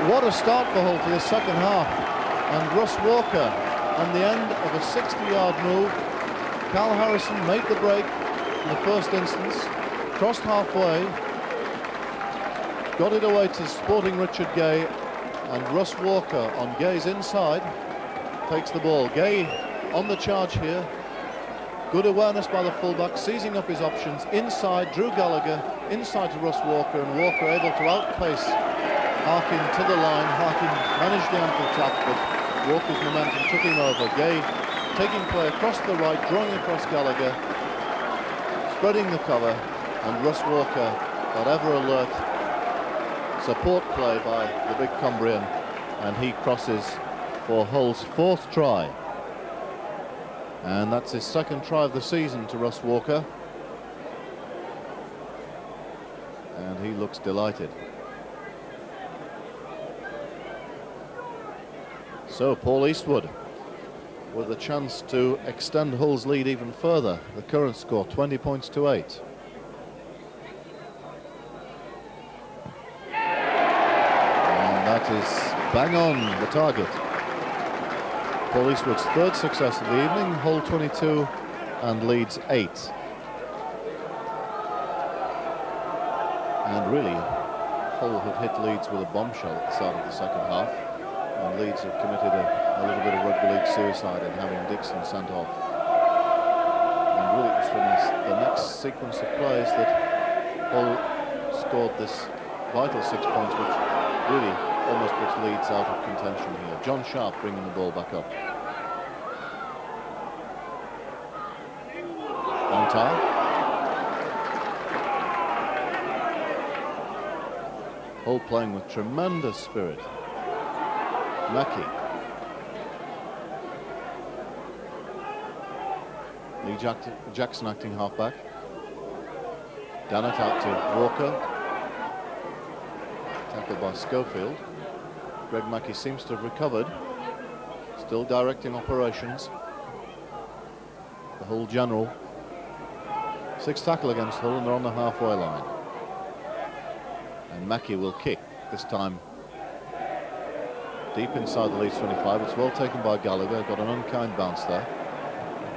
What a start for Hull for the second half. And Russ Walker, on the end of a 60-yard move. Carl Harrison made the break in the first instance, crossed halfway, got it away to sporting Richard Gay, and Russ Walker on Gay's inside takes the ball. Gay on the charge here. Good awareness by the fullback, seizing up his options. Inside, Drew Gallagher, inside to Russ Walker, and Walker able to outpace Harkin to the line. Harkin managed the ankle tap, but Walker's momentum took him over. Gay taking play across the right, drawing across Gallagher, spreading the cover, and Russ Walker, that ever alert support play by the big Cumbrian, and he crosses for Hull's fourth try. And that's his second try of the season to Russ Walker. And he looks delighted. So Paul Eastwood with a chance to extend Hull's lead even further. The current score 20 points to 8. And that is bang on the target. Paul Eastwood's third success of the evening, Hull 22 and Leeds 8. And really, Hull have hit Leeds with a bombshell at the start of the second half. And Leeds have committed a little bit of rugby league suicide in having Dixon sent off. And really it was from the next sequence of plays that Hull scored this vital 6 points, which really almost puts Leeds out of contention here. John Sharp bringing the ball back up. Ontar. Hull playing with tremendous spirit. Mackey. Lee Jackson acting halfback. Dannett out to Walker. Tackled by Schofield. Greg Mackey seems to have recovered. Still directing operations. The Hull general. 6 tackle against Hull, and they're on the halfway line. And Mackey will kick, this time deep inside the Leeds 25. It's well taken by Gallagher, got an unkind bounce there.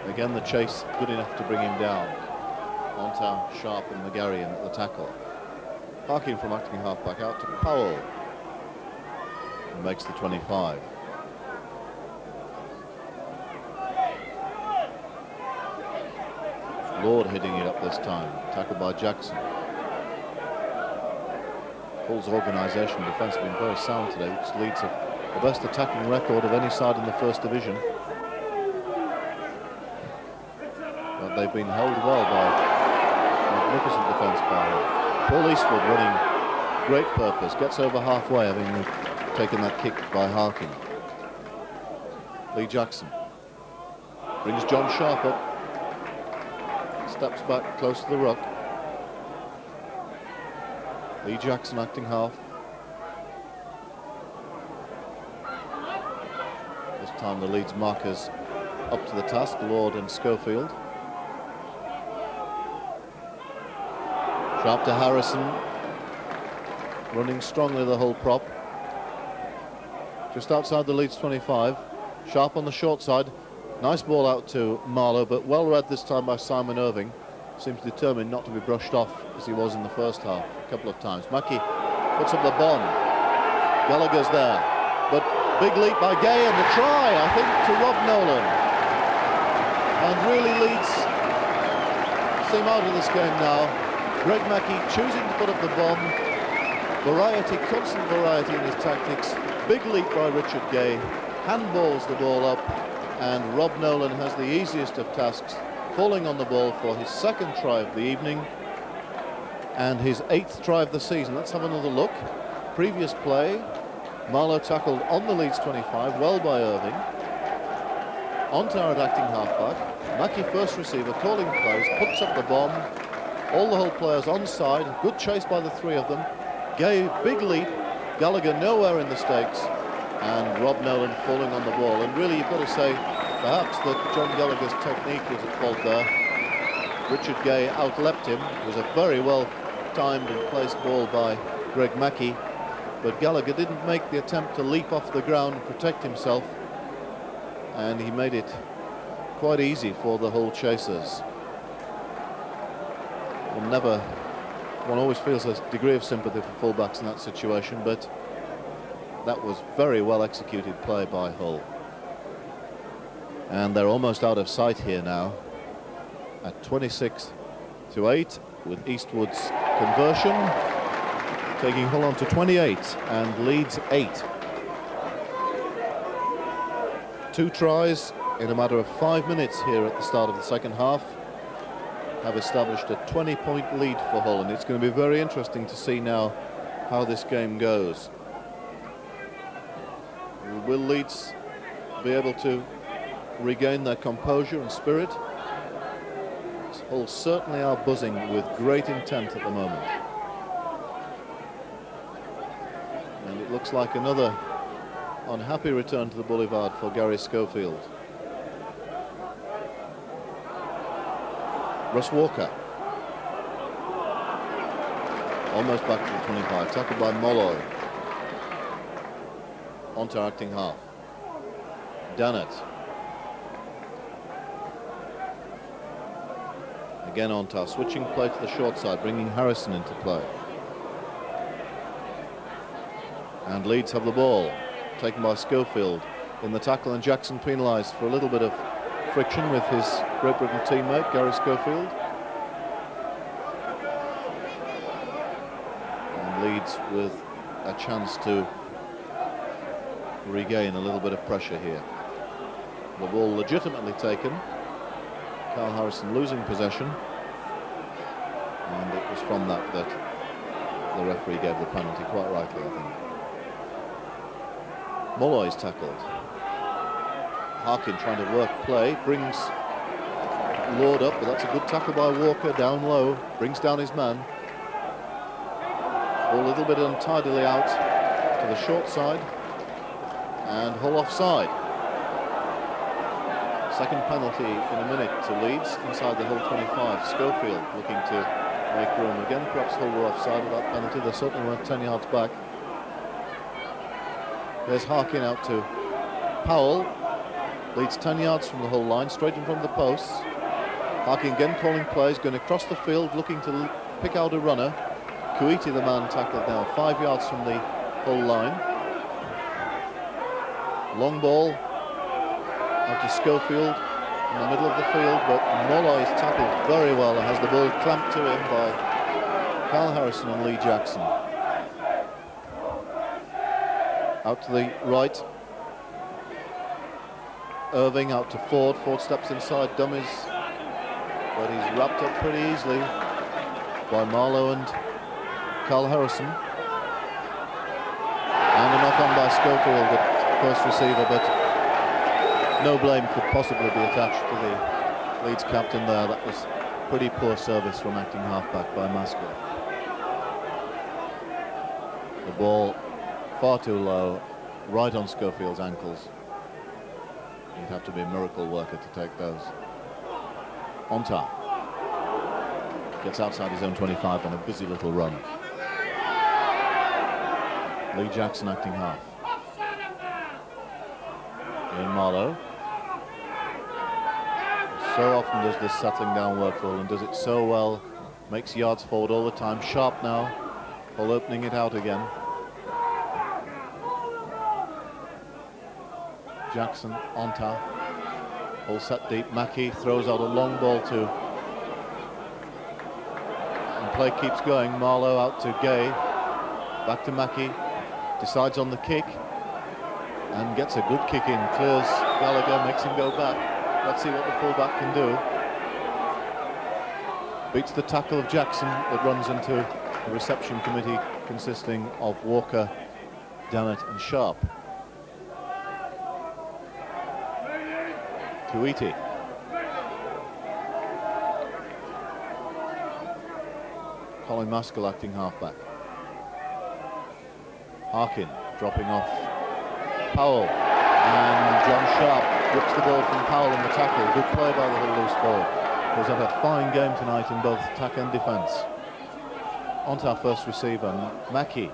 Again, the chase good enough to bring him down. Ontar, Sharp and McGarry at the tackle. Parkin from acting halfback out to Powell. And makes the 25. Lord hitting it up this time, tackled by Jackson. Hull's organisation defence has been very sound today, which leads to the best attacking record of any side in the First Division. But they've been held well by magnificent defence by Paul Eastwood, running great purpose, gets over halfway, having taken that kick by Harkin. Lee Jackson brings John Sharp up. Steps back close to the ruck. Lee Jackson acting half. This time the Leeds markers up to the task, Lord and Schofield. Sharp to Harrison. Running strongly the whole prop. Just outside the Leeds 25. Sharp on the short side. Nice ball out to Marlowe, but well read this time by Simon Irving. Seems determined not to be brushed off as he was in the first half a couple of times. Mackey puts up the bomb. Gallagher's there, but big leap by Gay and the try, I think, to Rob Nolan. And really Leeds seem out of this game now. Greg Mackey choosing to put up the bomb. Variety, constant variety in his tactics. Big leap by Richard Gay. Handballs the ball up. And Rob Nolan has the easiest of tasks, falling on the ball for his 2nd try of the evening and his 8th try of the season. Let's have another look. Previous play, Marlowe tackled on the Leeds 25, well by Irving. Ontar at acting halfback. Mackey first receiver, calling plays, puts up the bomb. All the Hull players onside, good chase by the 3 of them. Gay, big leap, Gallagher nowhere in the stakes. And Rob Nolan falling on the ball. And really, you've got to say, perhaps, that John Gallagher's technique was at fault there. Richard Gay outleapt him. It was a very well-timed and placed ball by Greg Mackey. But Gallagher didn't make the attempt to leap off the ground and protect himself. And he made it quite easy for the Hull chasers. One always feels a degree of sympathy for fullbacks in that situation, but that was very well executed play by Hull. And they're almost out of sight here now at 26-8 with Eastwood's conversion, taking Hull on to 28 and Leeds 8. 2 tries in a matter of 5 minutes here at the start of the second half have established a 20-point lead for Hull, and it's going to be very interesting to see now how this game goes. Will Leeds be able to regain their composure and spirit? Hull certainly are buzzing with great intent at the moment. And it looks like another unhappy return to the boulevard for Gary Schofield. Russ Walker. Almost back to the 25. Tackled by Molloy. Onto acting half. Dannett. Again Ontar, switching play to the short side, bringing Harrison into play. And Leeds have the ball, taken by Schofield in the tackle, and Jackson penalised for a little bit of friction with his Great Britain teammate, Gary Schofield. And Leeds with a chance to regain a little bit of pressure here. The ball legitimately taken. Carl Harrison losing possession. And it was from that the referee gave the penalty, quite rightly, I think. Molloy's tackled. Harkin trying to work play, brings Lord up, but that's a good tackle by Walker, down low, brings down his man. Ball a little bit untidily out to the short side, and Hull offside. Second penalty in a minute to Leeds inside the Hull 25. Schofield looking to make room again. Perhaps Hull were offside of that penalty. They certainly weren't 10 yards back. There's Harkin out to Powell. Leeds 10 yards from the Hull line, straight in front of the posts. Harkin again calling plays, going across the field, looking to pick out a runner. Kuiti, the man tackled now, 5 yards from the Hull line. Long ball out to Schofield in the middle of the field, but Molloy is tackled very well and has the ball clamped to him by Carl Harrison and Lee Jackson. Out to the right, Irving out to Ford. Ford steps inside, dummies, but he's wrapped up pretty easily by Marlowe and Carl Harrison. And a knock-on by Schofield at first receiver, but no blame could possibly be attached to the Leeds captain there. That was pretty poor service from acting halfback by Maskell. The ball far too low, right on Schofield's ankles. You'd have to be a miracle worker to take those. Onta gets outside his own 25 on a busy little run. Lee Jackson acting half. Ian Marlowe. So often does this settling down work for him, and does it so well. Makes yards forward all the time. Sharp now, Hull opening it out again. Jackson, Onta, all set deep. Mackie throws out a long ball to, and play keeps going. Marlowe out to Gay, back to Mackie, decides on the kick and gets a good kick in, clears Gallagher, makes him go back. Let's see what the fullback can do. Beats the tackle of Jackson that runs into the reception committee consisting of Walker, Dannett and Sharp. Kuiti. Colin Maskell acting halfback. Harkin dropping off Powell, and John Sharp rips the ball from Powell in the tackle. Good play by the Hull loose ball. He's had a fine game tonight in both attack and defence. On to our first receiver, Mackie.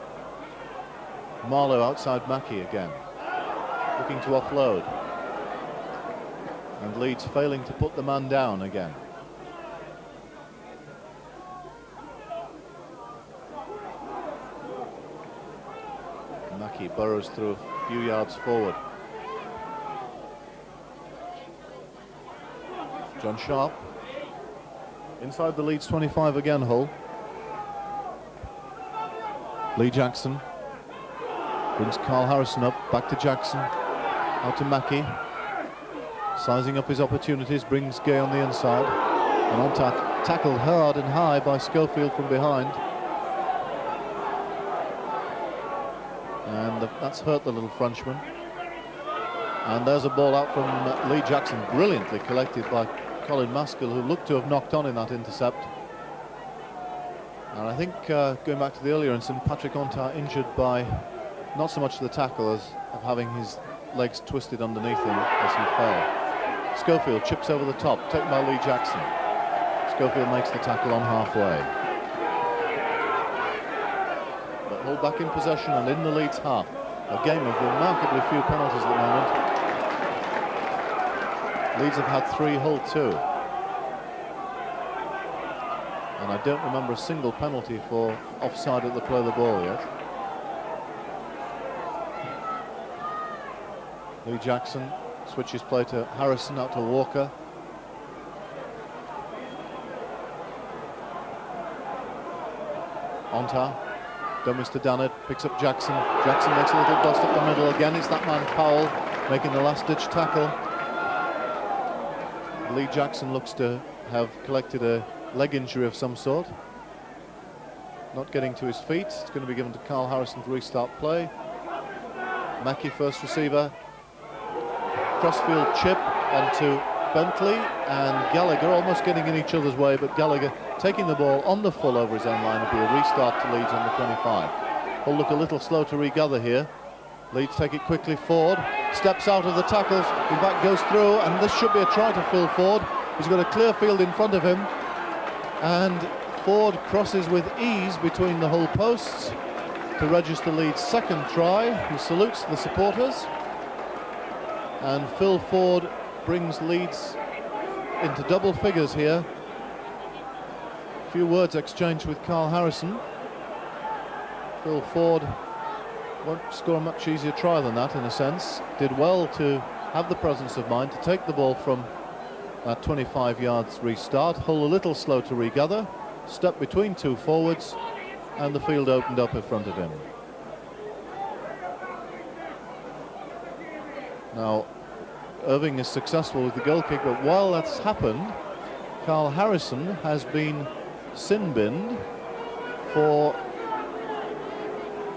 Marlowe outside Mackie again, looking to offload. And Leeds failing to put the man down again. Mackie burrows through a few yards forward. John Sharp inside the Leeds 25 again, Hull. Lee Jackson brings Carl Harrison up, back to Jackson, out to Mackie. Sizing up his opportunities, brings Gay on the inside, and on tackled hard and high by Schofield from behind, and that's hurt the little Frenchman. And there's a ball out from Lee Jackson, brilliantly collected by Colin Maskell, who looked to have knocked on in that intercept. And I think going back to the earlier incident, Patrick Onta injured by not so much the tackle as of having his legs twisted underneath him as he fell. Schofield chips over the top, taken by Lee Jackson. Schofield makes the tackle on halfway. But Hull back in possession and in the Leeds half. A game of remarkably few penalties at the moment. Leeds have had 3, Hull 2. And I don't remember a single penalty for offside at the play of the ball yet. Lee Jackson switches play to Harrison, out to Walker. Onta, dummies to Dannett, picks up Jackson. Jackson makes a little bust up the middle again. It's that man Powell making the last-ditch tackle. Lee Jackson looks to have collected a leg injury of some sort. Not getting to his feet. It's going to be given to Carl Harrison to restart play. Mackey, first receiver. Crossfield chip onto Bentley, and Gallagher almost getting in each other's way, but Gallagher taking the ball on the full over his own line. It'll be a restart to Leeds on the 25. Will look a little slow to regather here. Leeds take it quickly. Ford steps out of the tackles, in fact goes through, and this should be a try to Phil Ford. He's got a clear field in front of him, and Ford crosses with ease between the Hull posts to register Leeds' second try. He salutes the supporters, and Phil Ford brings Leeds into double figures here. A few words exchanged with Carl Harrison. Phil Ford won't score a much easier try than that, in a sense. Did well to have the presence of mind to take the ball from that 25 yards restart. Hull a little slow to regather, stepped between two forwards, and the field opened up in front of him. Now, Irving is successful with the goal kick, but while that's happened, Carl Harrison has been sin-binned for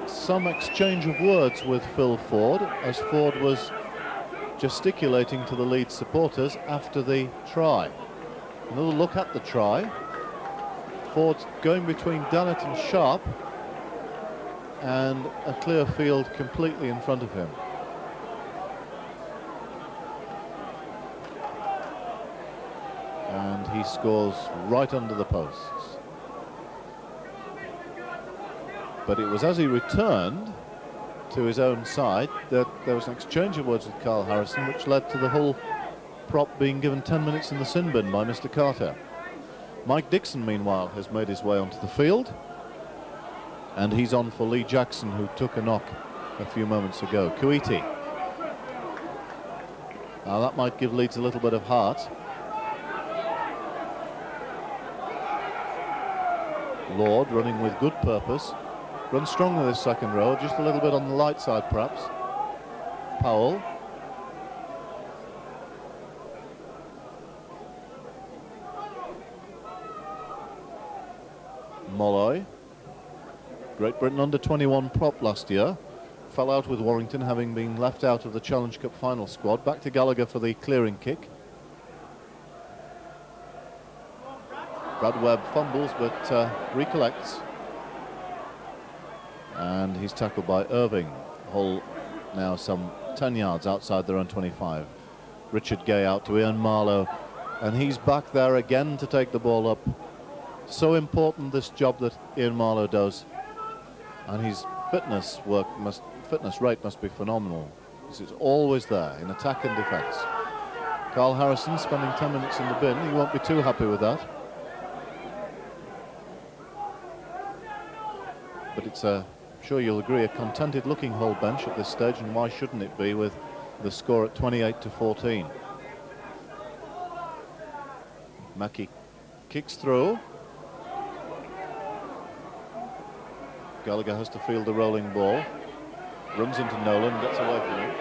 some exchange of words with Phil Ford, as Ford was gesticulating to the Leeds supporters after the try. Another look at the try. Ford going between Dannett and Sharp, and a clear field completely in front of him. And he scores right under the posts. But it was as he returned to his own side that there was an exchange of words with Carl Harrison, which led to the Hull prop being given 10 minutes in the sin bin by Mr. Carter. Mike Dixon, meanwhile, has made his way onto the field, and he's on for Lee Jackson, who took a knock a few moments ago. Kuiti. Now that might give Leeds a little bit of heart. Lord running with good purpose. Runs strongly this second row, just a little bit on the light side perhaps. Powell. Molloy. Great Britain under 21 prop last year. Fell out with Warrington, having been left out of the Challenge Cup final squad. Back to Gallagher for the clearing kick. Brad Webb fumbles but recollects. And he's tackled by Irving. Hull now some 10 yards outside their own 25. Richard Gay out to Ian Marlowe, and he's back there again to take the ball up. So important, this job that Ian Marlowe does, and his fitness rate must be phenomenal, because it's always there in attack and defence. Carl Harrison spending 10 minutes in the bin. He won't be too happy with that, but it's a, I'm sure you'll agree, a contented looking Hull bench at this stage, and why shouldn't it be with the score at 28-14. Mackey kicks through. Gallagher has to field the rolling ball. Runs into Nolan, gets away from him.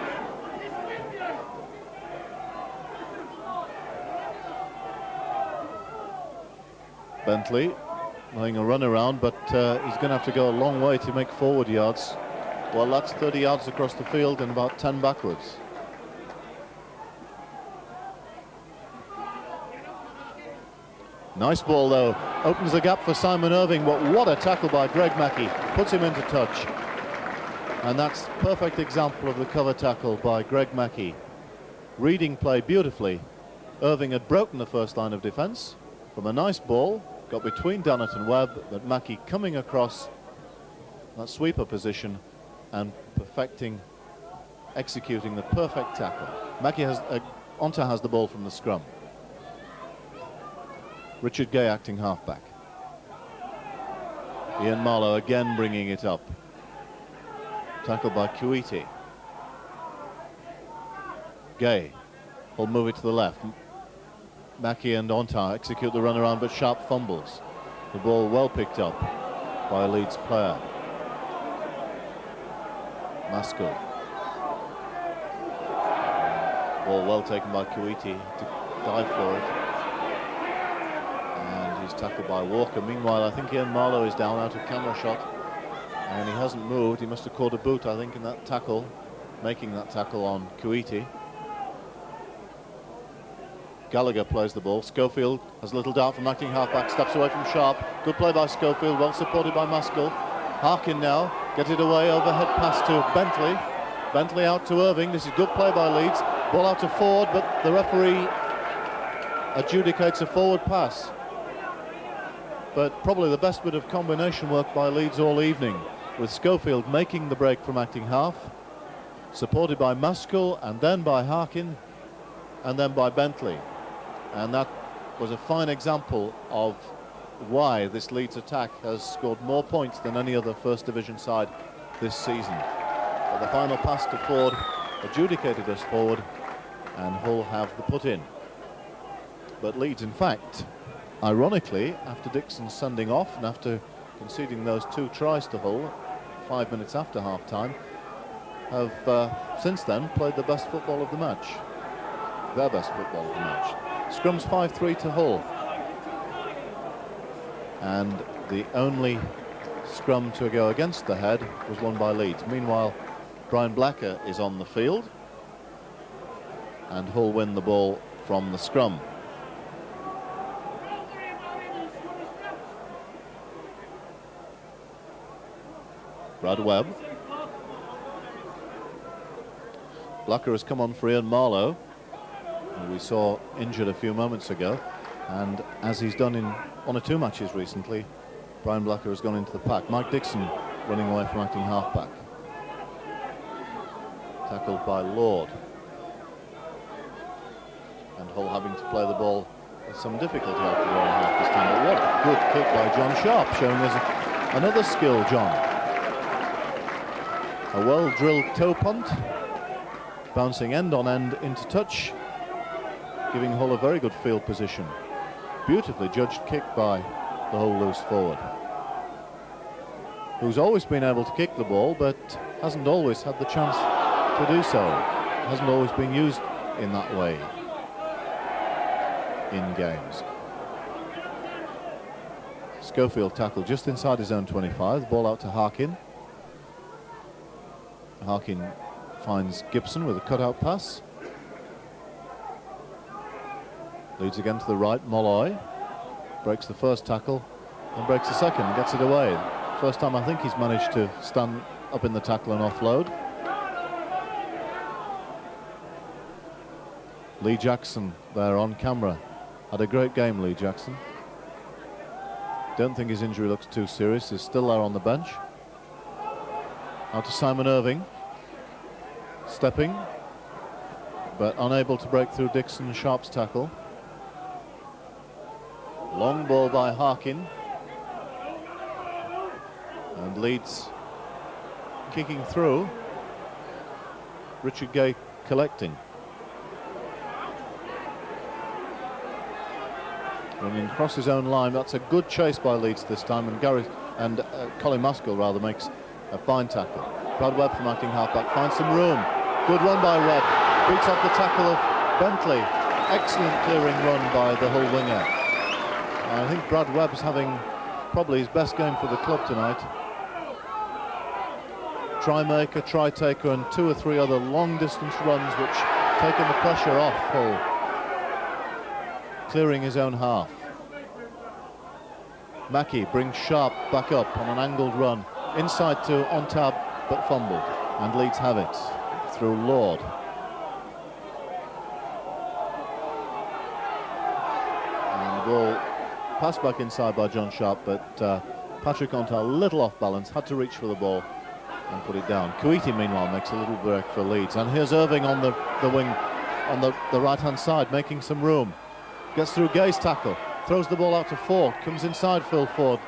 Bentley laying a run around, but he's going to have to go a long way to make forward yards. Well, that's 30 yards across the field and about 10 backwards. Nice ball though, opens the gap for Simon Irving, but what a tackle by Greg Mackey, puts him into touch. And that's a perfect example of the cover tackle by Greg Mackey. Reading play beautifully. Irving had broken the first line of defence from a nice ball, got between Dannett and Webb, but Mackey coming across that sweeper position and executing the perfect tackle. Mackey has, Onta has the ball from the scrum. Richard Gay acting halfback. Ian Marlowe again bringing it up. Tackled by Kuiti. Gay will move it to the left. Mackie and Ontar execute the run around, but Sharp fumbles. The ball well picked up by a Leeds player. Maskell. Ball well taken by Kuiti to dive for it. And he's tackled by Walker. Meanwhile, I think Ian Marlowe is down out of camera shot. And he hasn't moved. He must have caught a boot, I think, in that tackle, making that tackle on Kuiti. Gallagher plays the ball. Schofield has a little dart from acting halfback, steps away from Sharp. Good play by Schofield, well supported by Maskell. Harkin now, get it away, overhead pass to Bentley. Bentley out to Irving. This is good play by Leeds. Ball out to Ford, but the referee adjudicates a forward pass. But probably the best bit of combination work by Leeds all evening, with Schofield making the break from acting half, supported by Maskell and then by Harkin and then by Bentley. And that was a fine example of why this Leeds attack has scored more points than any other First Division side this season. But the final pass to Ford adjudicated us forward, and Hull have the put in. But Leeds, in fact, ironically, after Dixon's sending off and after conceding those 2 tries to Hull 5 minutes after half-time, have since then played the best football of the match. Their best football of the match. Scrum's 5-3 to Hull. And the only scrum to go against the head was won by Leeds. Meanwhile, Brian Blacker is on the field, and Hull win the ball from the scrum. Brad Webb. Blacker has come on for Ian Marlowe, who we saw injured a few moments ago, and as he's done in 1 or 2 matches recently, Brian Blacker has gone into the pack. Mike Dixon running away from acting halfback. Tackled by Lord. And Hull having to play the ball with some difficulty after the half this time. But what a good kick by John Sharp, showing us another skill, John. A well-drilled toe punt, bouncing end on end into touch, giving Hull a very good field position. Beautifully judged kick by the Hull loose forward, who's always been able to kick the ball, but hasn't always had the chance to do so. Hasn't always been used in that way in games. Schofield tackled just inside his own 25. The ball out to Harkin. Harkin finds Gibson with a cutout pass. Leads again to the right. Molloy breaks the first tackle and breaks the second and gets it away. First time I think he's managed to stand up in the tackle and offload. Lee Jackson there on camera. Had a great game, Lee Jackson. Don't think his injury looks too serious. He's still there on the bench. Out to Simon Irving. Stepping, but unable to break through Dixon Sharp's tackle. Long ball by Harkin. And Leeds kicking through. Richard Gay collecting. Running across his own line. That's a good chase by Leeds this time, and Colin Maskell rather makes a fine tackle. Brad Webb from acting halfback finds some room. Good run by Webb. Beats off the tackle of Bentley. Excellent clearing run by the Hull winger. I think Brad Webb's having probably his best game for the club tonight. Try maker, try taker, and 2 or 3 other long distance runs which taken the pressure off Hull. Clearing his own half. Mackie brings Sharp back up on an angled run. Inside to Ontab, but fumbled. And Leeds have it through Lord. And the ball passed back inside by John Sharp, but Patrick Ontab a little off balance, had to reach for the ball and put it down. Kuiti meanwhile makes a little break for Leeds, and here's Irving on the wing on the right hand side, making some room. Gets through Gay's tackle, throws the ball out to Ford, comes inside Phil Ford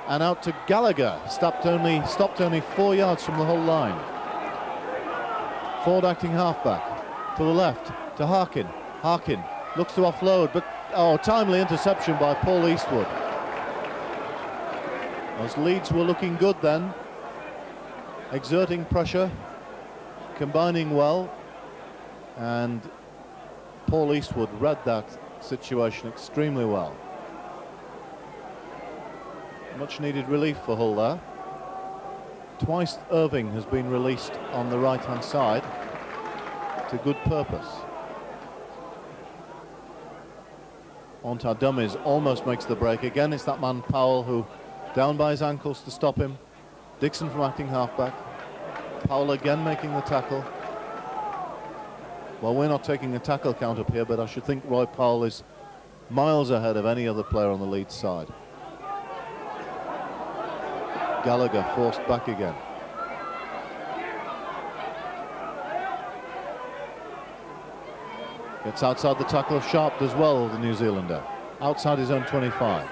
and out to Gallagher, stopped only 4 yards from the Hull line. Ford acting halfback, to the left, to Harkin. Harkin looks to offload, but timely interception by Paul Eastwood. As Leeds were looking good then, exerting pressure, combining well, and Paul Eastwood read that situation extremely well. Much needed relief for Hull there. Twice Irving has been released on the right hand side to good purpose. Onto dummies, almost makes the break. Again, it's that man Powell who down by his ankles to stop him. Dixon from acting halfback. Powell again making the tackle. Well, we're not taking a tackle count up here, but I should think Roy Powell is miles ahead of any other player on the Leeds side. Gallagher forced back again. Gets outside the tackle of Sharp as well, the New Zealander. Outside his own 25.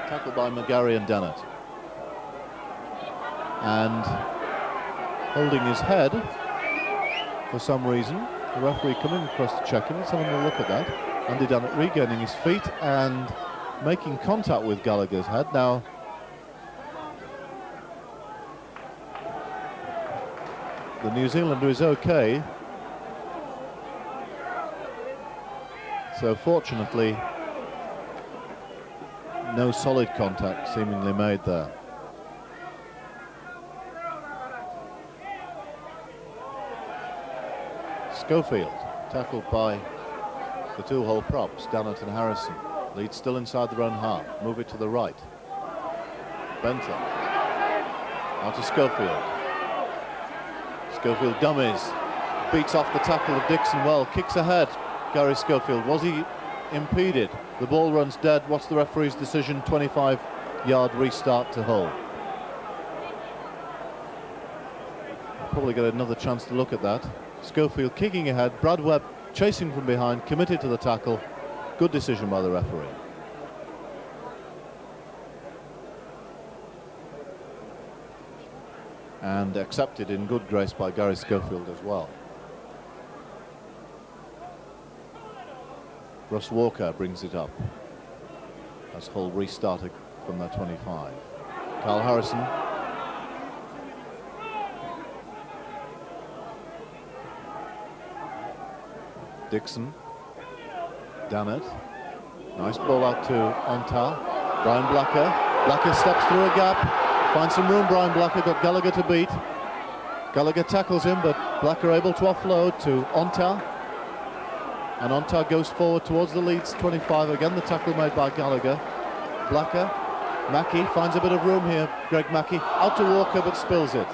Tackled by McGarry and Dennett. And holding his head for some reason. The referee coming across to check him. Let's have a look at that. Andy Dennett regaining his feet and making contact with Gallagher's head. Now, the New Zealander is okay. So fortunately, no solid contact seemingly made there. Schofield tackled by the two Hull props, Dannett and Harrison. Leeds still inside their own half. Move it to the right. Bentley. Out to Schofield. Schofield dummies. Beats off the tackle of Dixon well. Kicks ahead. Gary Schofield. Was he impeded? The ball runs dead. What's the referee's decision? 25-yard restart to Hull. Probably get another chance to look at that. Schofield kicking ahead. Brad Webb chasing from behind. Committed to the tackle. Good decision by the referee. And accepted in good grace by Gary Schofield as well. Russ Walker brings it up as Hull restarted from their 25. Carl Harrison. Dixon. Dannett. Nice ball out to Ontar. Brian Blacker. Blacker steps through a gap. Finds some room. Brian Blacker got Gallagher to beat. Gallagher tackles him, but Blacker able to offload to Ontar. And Ontar goes forward towards the Leeds 25. Again, the tackle made by Gallagher. Blacker. Mackey finds a bit of room here. Greg Mackey out to Walker, but spills it.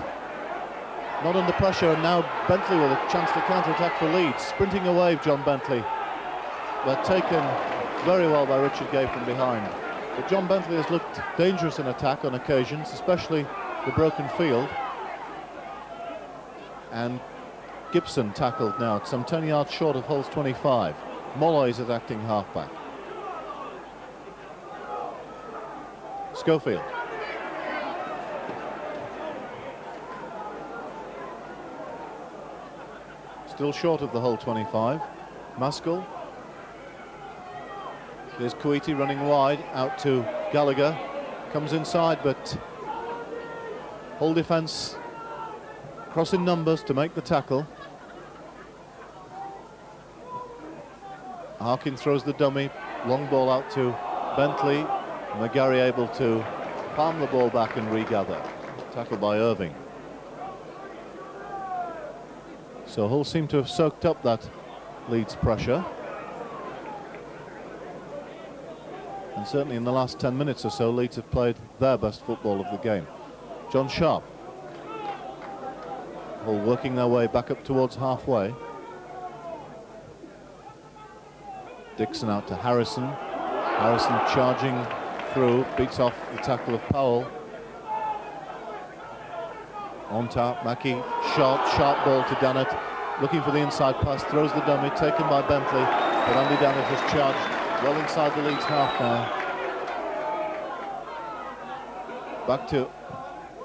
Not under pressure, and now Bentley with a chance to counter-attack for Leeds. Sprinting away, John Bentley. But taken very well by Richard Gay from behind. But John Bentley has looked dangerous in attack on occasions, especially the broken field. And Gibson tackled now, some 10 yards short of Hull's 25. Molloy's at acting halfback. Schofield. Still short of the Hull 25. Maskell. There's Coiti running wide, out to Gallagher. Comes inside, but Hull defence crossing numbers to make the tackle. Harkin throws the dummy, long ball out to Bentley. McGarry able to palm the ball back and regather. Tackled by Irving. So Hull seem to have soaked up that Leeds pressure. And certainly in the last 10 minutes or so, Leeds have played their best football of the game. John Sharp. Hull working their way back up towards halfway. Dixon out to Harrison. Harrison charging through, beats off the tackle of Powell. On top, Mackey, sharp ball to Dannett. Looking for the inside pass, throws the dummy, taken by Bentley. But Andy Dannett has charged well inside the Leeds half now. Back to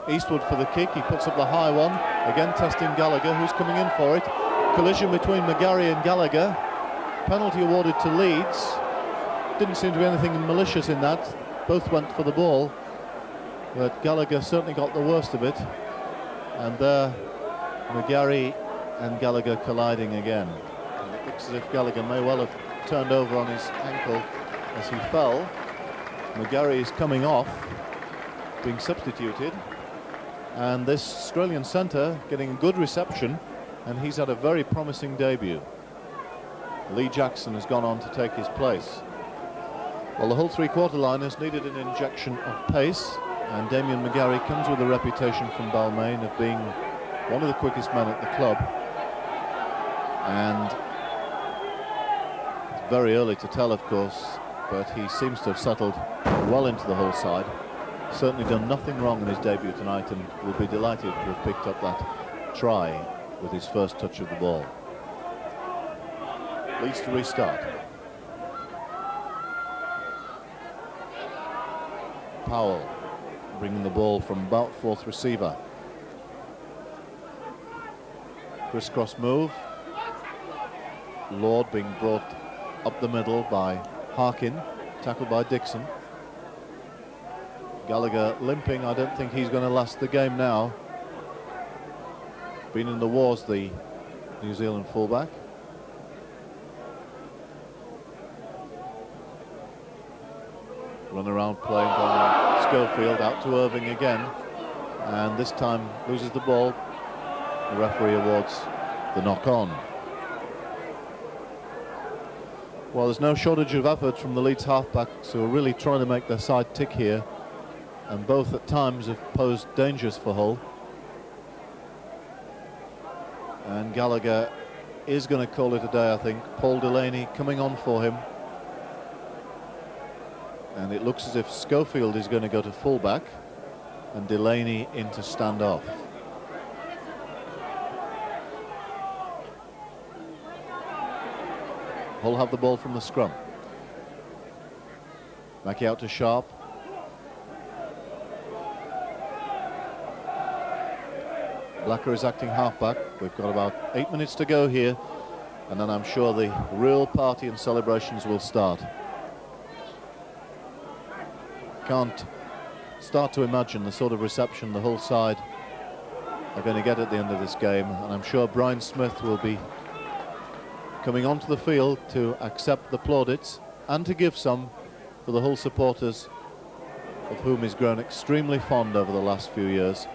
Eastwood for the kick. He puts up the high one. Again testing Gallagher, who's coming in for it. Collision between McGarry and Gallagher. Penalty awarded to Leeds. Didn't seem to be anything malicious in that. Both went for the ball, but Gallagher certainly got the worst of it. And there, McGarry and Gallagher colliding again. And it looks as if Gallagher may well have turned over on his ankle as he fell. McGarry is coming off, being substituted, and this Australian centre getting a good reception, and he's had a very promising debut. Lee Jackson has gone on to take his place. Well, the whole three-quarter line has needed an injection of pace, and Damien McGarry comes with a reputation from Balmain of being one of the quickest men at the club. And it's very early to tell, of course, but he seems to have settled well into the whole side. Certainly done nothing wrong in his debut tonight, and will be delighted to have picked up that try with his first touch of the ball. Leeds to restart. Powell bringing the ball from about fourth receiver. Crisscross move. Lord being brought up the middle by Harkin, tackled by Dixon. Gallagher limping. I don't think he's going to last the game now. Been in the wars, the New Zealand fullback. Run around playing by Schofield, out to Irving again, and this time loses the ball. The referee awards the knock-on. Well, there's no shortage of effort from the Leeds halfbacks, who are really trying to make their side tick here, and both at times have posed dangers for Hull. And Gallagher is going to call it a day, I think. Paul Delaney coming on for him. And it looks as if Schofield is going to go to fullback and Delaney into stand-off. Hull have the ball from the scrum. Mackie out to Sharp. Blacker is acting halfback. We've got about 8 minutes to go here, and then I'm sure the real party and celebrations will start. Can't start to imagine the sort of reception the Hull side are going to get at the end of this game, and I'm sure Brian Smith will be coming onto the field to accept the plaudits and to give some for the Hull supporters, of whom he's grown extremely fond over the last few years.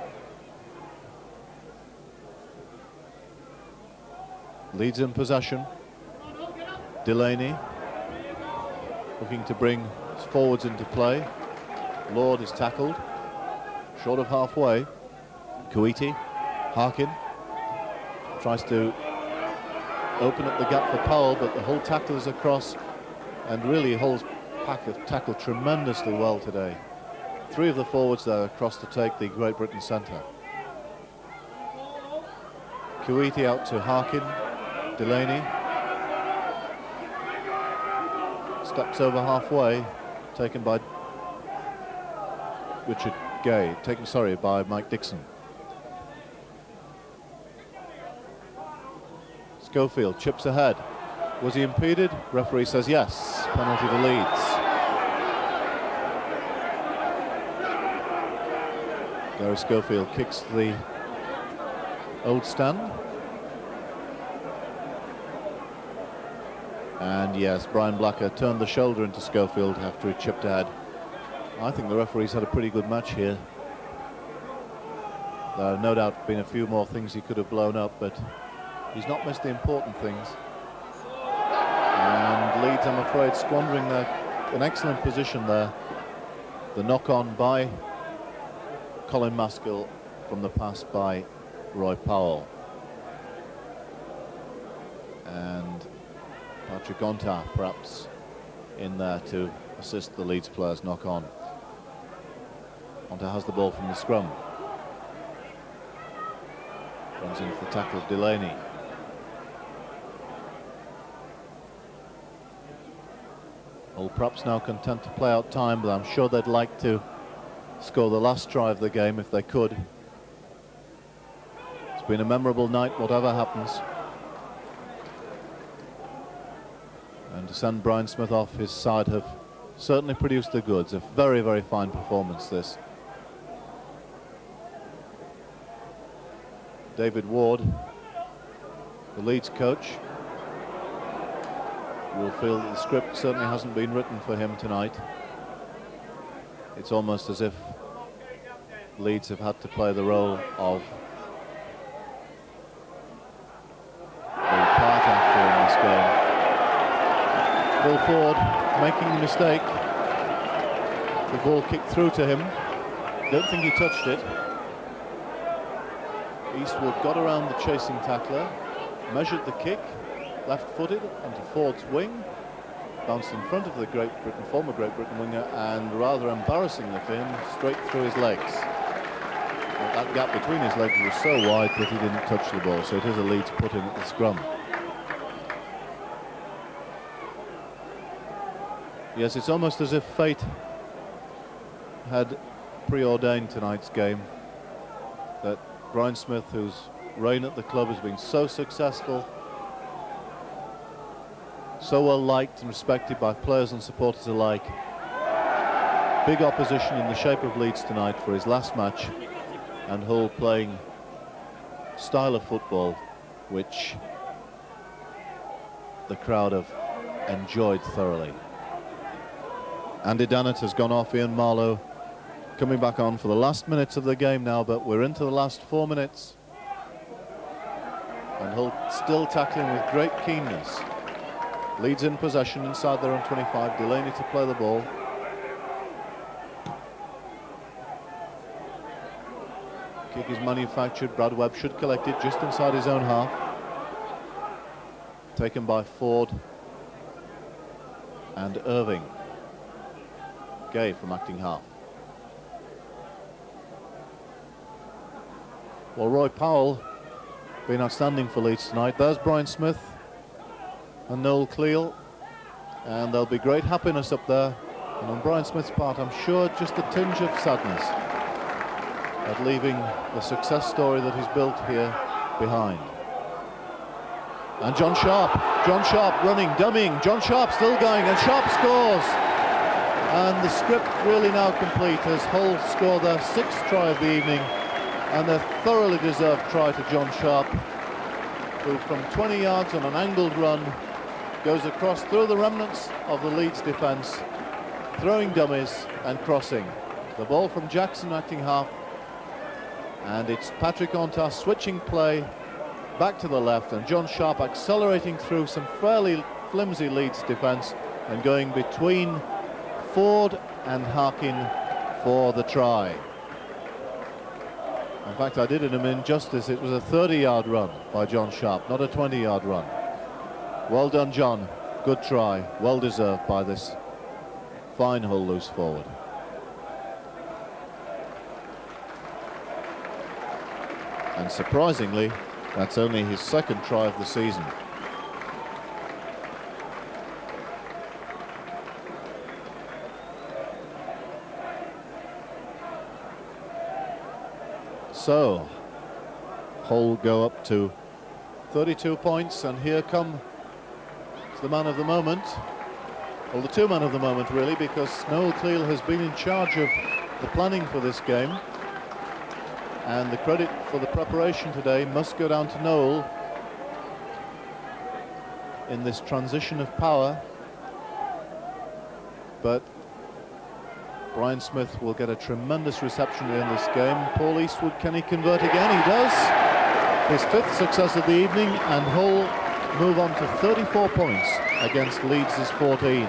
Leeds in possession. Delaney looking to bring his forwards into play. Lord is tackled short of halfway. Kuiti, Harkin tries to open up the gap for Powell, but the Hull tacklers across, and really Hull's pack have tackled tremendously well today. Three of the forwards there across to take the Great Britain centre. Kuiti out to Harkin. Delaney steps over halfway, taken by Richard Gay, by Mike Dixon. Schofield chips ahead. Was he impeded? Referee says yes. Penalty to Leeds. Gary Schofield kicks the old stand. And yes, Brian Blacker turned the shoulder into Schofield after he chipped ahead. I think the referee's had a pretty good match here. There have no doubt been a few more things he could have blown up, but he's not missed the important things. And Leeds, I'm afraid, squandering an excellent position there. The knock-on by Colin Maskell from the pass by Roy Powell. And Patrick Onta perhaps in there to assist the Leeds players knock on. Onta has the ball from the scrum. Runs into the tackle of Delaney. Well, perhaps now content to play out time, but I'm sure they'd like to score the last try of the game if they could. It's been a memorable night, whatever happens. and to send Brian Smith off his side have certainly produced the goods. A very, very fine performance, this. David Ward, the Leeds coach, will feel that the script certainly hasn't been written for him tonight. It's almost as if Leeds have had to play the role of the part actor in this game. Paul Ford making the mistake. The ball kicked through to him. Don't think he touched it. Eastwood got around the chasing tackler, measured the kick, left-footed onto Ford's wing, bounced in front of the former Great Britain winger, and rather embarrassingly for him, straight through his legs. But that gap between his legs was so wide that he didn't touch the ball, so it is a Leeds put in at the scrum. Yes, it's almost as if fate had preordained tonight's game, that Brian Smith, whose reign at the club has been so successful, so well liked and respected by players and supporters alike, big opposition in the shape of Leeds tonight for his last match, and Hull playing style of football which the crowd have enjoyed thoroughly. Andy Dannett has gone off. Ian Marlowe coming back on for the last minutes of the game now, but we're into the last 4 minutes, and Hull still tackling with great keenness. Leeds in possession inside their own 25. Delaney to play the ball. Kick is manufactured. Brad Webb should collect it just inside his own half. Taken by Ford and Irving. Gay from acting half. Well, Roy Powell been outstanding for Leeds tonight. There's Brian Smith and Noel Cleal, and there'll be great happiness up there, and on Brian Smith's part I'm sure just a tinge of sadness at leaving the success story that he's built here behind. And John Sharp running, dummying, John Sharp still going, and Sharp scores, and the script really now complete as Hull score their 6th try of the evening, and a thoroughly deserved try to John Sharp, who from 20 yards on an angled run goes across through the remnants of the Leeds defence, throwing dummies and crossing. The ball from Jackson acting half, and it's Patrick Ontas switching play back to the left, and John Sharp accelerating through some fairly flimsy Leeds defence and going between Ford and Harkin for the try. In fact, I did him injustice. It was a 30-yard run by John Sharp, not a 20-yard run. Well done, John. Good try. Well deserved by this fine Hull loose forward. And surprisingly, that's only his 2nd try of the season. So, Hull go up to 32 points, and here come the man of the moment, well, the two men of the moment really, because Noel Cleal has been in charge of the planning for this game, and the credit for the preparation today must go down to Noel in this transition of power. But Brian Smith will get a tremendous reception in this game. Paul Eastwood, can he convert again? He does. His 5th success of the evening, and Hull move on to 34 points against Leeds' 14.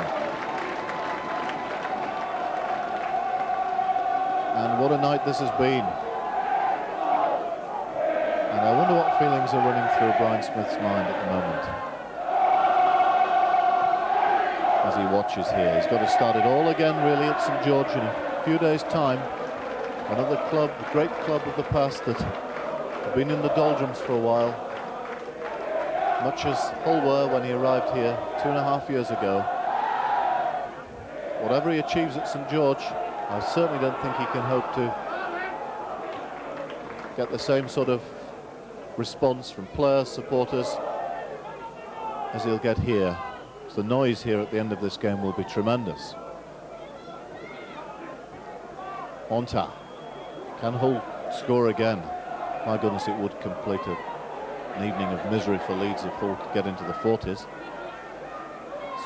And what a night this has been. And I wonder what feelings are running through Brian Smith's mind at the moment as he watches here. He's got to start it all again really at St George in a few days' time. Another club, the great club of the past that have been in the doldrums for a while, much as Hull were when he arrived here 2.5 years ago. Whatever he achieves at St George, I certainly don't think he can hope to get the same sort of response from players, supporters, as he'll get here. The noise here at the end of this game will be tremendous. Onta. Can Hull score again? My goodness, it would complete an evening of misery for Leeds if Hull could get into the 40s.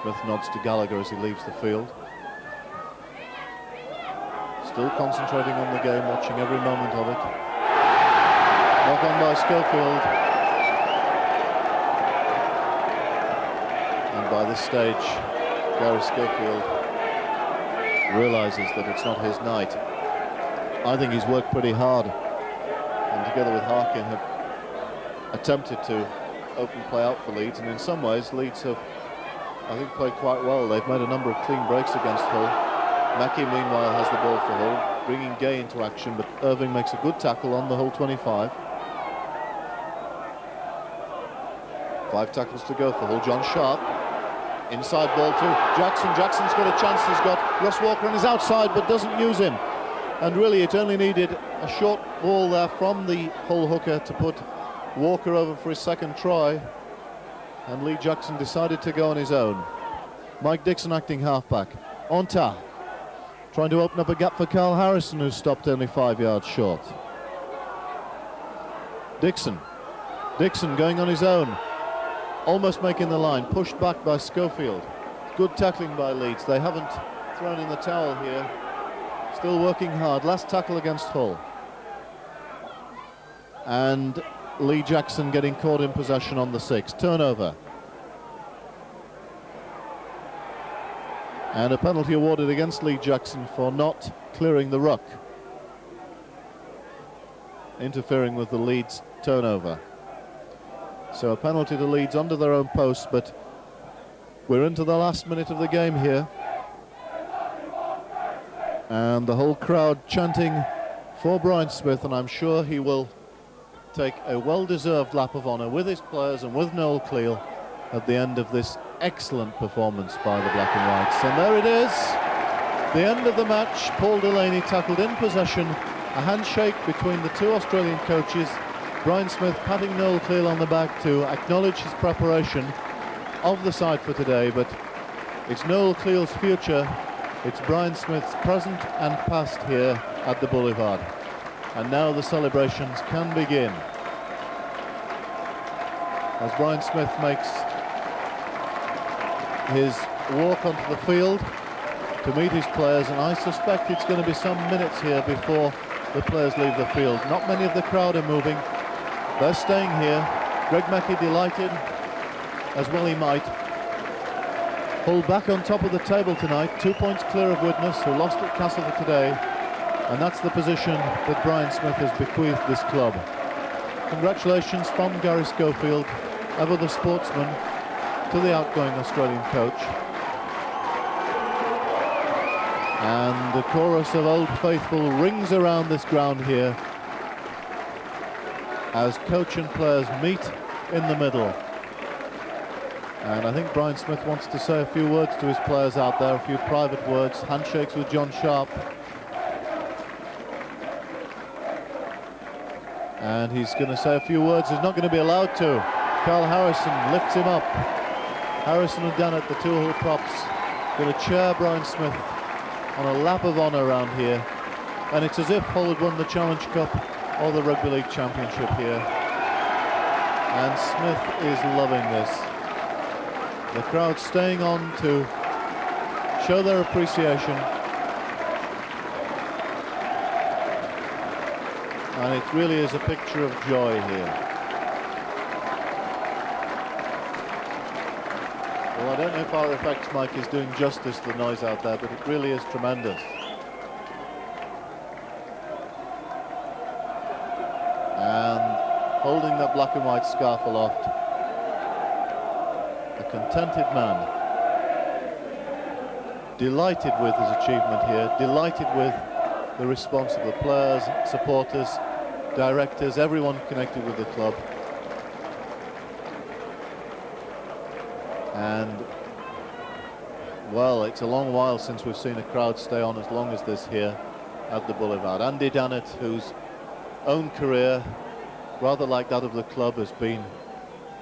Smith nods to Gallagher as he leaves the field. Still concentrating on the game, watching every moment of it. Knock on by Schofield. And by this stage, Gary Schofield realises that it's not his night. I think he's worked pretty hard, and together with Harkin have attempted to open play out for Leeds, and in some ways Leeds have, I think, played quite well. They've made a number of clean breaks against Hull. Mackey meanwhile has the ball for Hull, bringing Gay into action, but Irving makes a good tackle on the Hull 25. 5 tackles to go for Hull. John Sharp, inside ball to Jackson. Jackson's got a chance. He's got Ross Walker on his outside, but doesn't use him. And really it only needed a short ball there from the Hull hooker to put Walker over for his second try, and Lee Jackson decided to go on his own. Mike Dixon acting halfback. Onta trying to open up a gap for Carl Harrison, who stopped only 5 yards short. Dixon going on his own, almost making the line, pushed back by Schofield. Good tackling by Leeds. They haven't thrown in the towel here. Still working hard. Last tackle against Hull. And Lee Jackson getting caught in possession on the 6. Turnover. And a penalty awarded against Lee Jackson for not clearing the ruck, interfering with the Leeds turnover. So a penalty to Leeds under their own post, but we're into the last minute of the game here. And the whole crowd chanting for Brian Smith, and I'm sure he will take a well-deserved lap of honour with his players and with Noel Cleal at the end of this excellent performance by the Black and Whites. And there it is, the end of the match. Paul Delaney tackled in possession, a handshake between the two Australian coaches. Brian Smith patting Noel Cleal on the back to acknowledge his preparation of the side for today, but it's Noel Cleal's future. It's Brian Smith's present and past here at the Boulevard. And now the celebrations can begin, as Brian Smith makes his walk onto the field to meet his players, and I suspect it's going to be some minutes here before the players leave the field. Not many of the crowd are moving. They're staying here. Greg Mackey delighted, as well he might. Hull back on top of the table tonight, 2 points clear of Widnes, who lost at Castleford today, and that's the position that Brian Smith has bequeathed this club. Congratulations from Gary Schofield, ever the sportsman, to the outgoing Australian coach. And the chorus of Old Faithful rings around this ground here as coach and players meet in the middle. And I think Brian Smith wants to say a few words to his players out there, a few private words, handshakes with John Sharp. And he's going to say a few words. He's not going to be allowed to. Carl Harrison lifts him up. Harrison and Dennett, the two Hull props, going to chair Brian Smith on a lap of honour around here. And it's as if Hull had won the Challenge Cup or the Rugby League Championship here. And Smith is loving this. The crowd staying on to show their appreciation. And it really is a picture of joy here. Well, I don't know if our effects mic is doing justice to the noise out there, but it really is tremendous. And holding that black and white scarf aloft, a contented man, delighted with his achievement here, delighted with the response of the players, supporters, directors, everyone connected with the club. And, well, it's a long while since we've seen a crowd stay on as long as this here at the Boulevard. Andy Dannett, whose own career, rather like that of the club, has been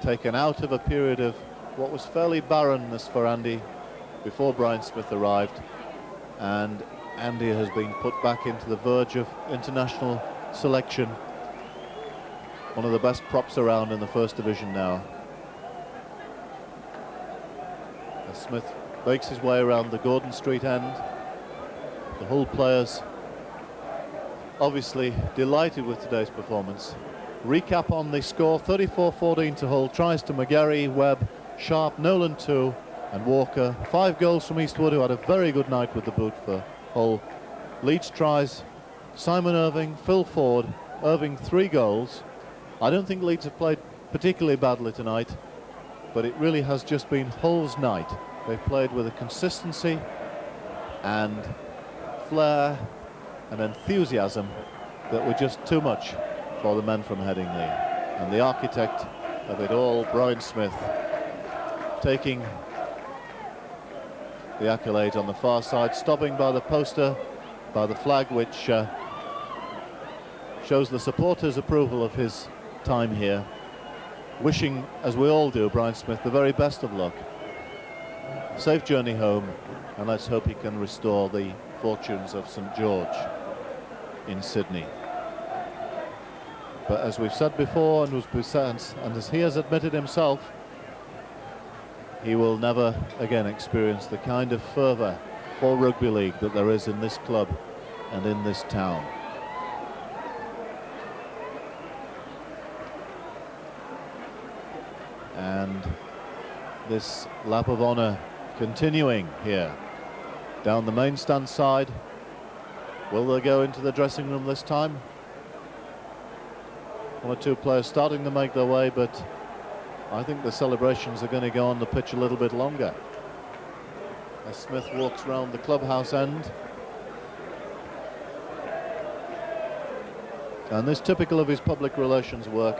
taken out of a period of what was fairly barrenness for Andy before Brian Smith arrived, and Andy has been put back into the verge of international selection. One of the best props around in the First Division now. As Smith makes his way around the Gordon Street end, the Hull players obviously delighted with today's performance. Recap on the score: 34-14 to Hull. Tries to McGarry, Webb, Sharp, Nolan 2 and Walker. 5 goals from Eastwood, who had a very good night with the boot for Hull. Leeds tries: Simon Irving, Phil Ford. Irving 3 goals. I don't think Leeds have played particularly badly tonight, but it really has just been Hull's night. They've played with a consistency and flair and enthusiasm that were just too much for the men from Headingley. And the architect of it all, Brian Smith, taking the accolade on the far side, stopping by the poster, by the flag, which shows the supporters' approval of his time here, wishing, as we all do, Brian Smith the very best of luck. Safe journey home, and let's hope he can restore the fortunes of St George in Sydney. But as we've said before, and as he has admitted himself, he will never again experience the kind of fervour for rugby league that there is in this club and in this town. And this lap of honour continuing here down the main stand side. Will they go into the dressing room this time? One or two players starting to make their way, but I think the celebrations are going to go on the pitch a little bit longer as Smith walks round the clubhouse end. And this typical of his public relations work,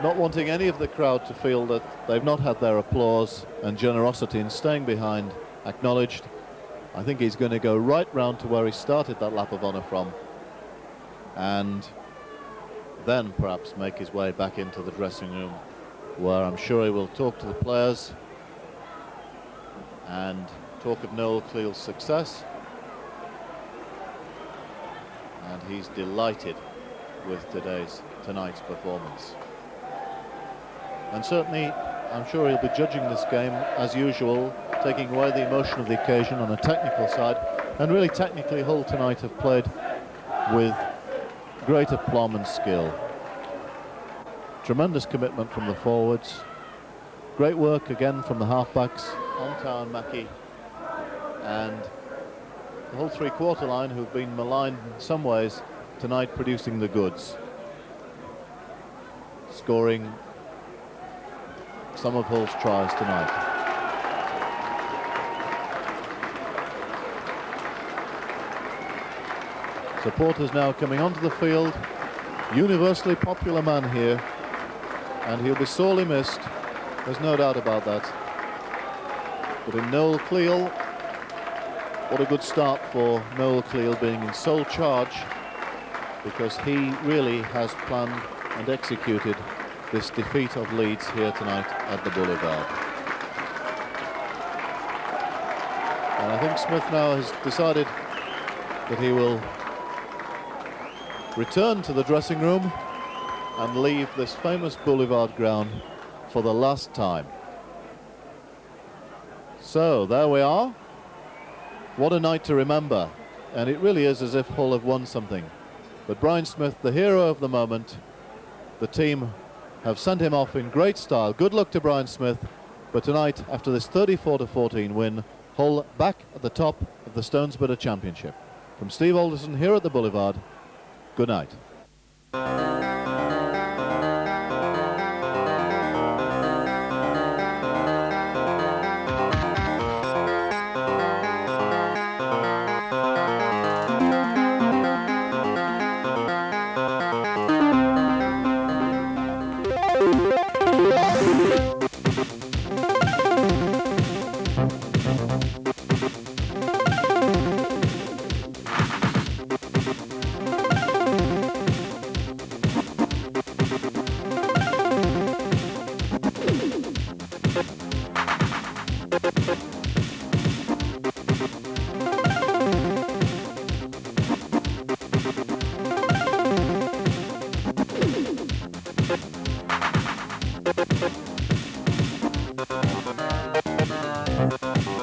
not wanting any of the crowd to feel that they've not had their applause and generosity in staying behind acknowledged. I think he's going to go right round to where he started that lap of honour from, and then perhaps make his way back into the dressing room, where I'm sure he will talk to the players and talk of Noel Cleale's success. And he's delighted with tonight's performance. And certainly, I'm sure he'll be judging this game as usual, taking away the emotion of the occasion on a technical side. And really, technically, Hull tonight have played with great aplomb and skill. Tremendous commitment from the forwards. Great work again from the halfbacks, Ontow and Mackie. And the whole three-quarter line, who've been maligned in some ways, tonight producing the goods. Scoring some of Hull's tries tonight. Supporters now coming onto the field. Universally popular man here, and he'll be sorely missed. There's no doubt about that. But in Noel Cleale, what a good start for Noel Cleale, being in sole charge, because he really has planned and executed this defeat of Leeds here tonight at the Boulevard. And I think Smith now has decided that he will return to the dressing room and leave this famous Boulevard ground for the last time. So there we are. What a night to remember, and it really is as if Hull have won something. But Brian Smith, the hero of the moment, the team have sent him off in great style. Good luck to Brian Smith. But tonight, after this 34-14 win, Hull back at the top of the Stonesborough Championship. From Steve Alderson here at the Boulevard, good night. Thank you.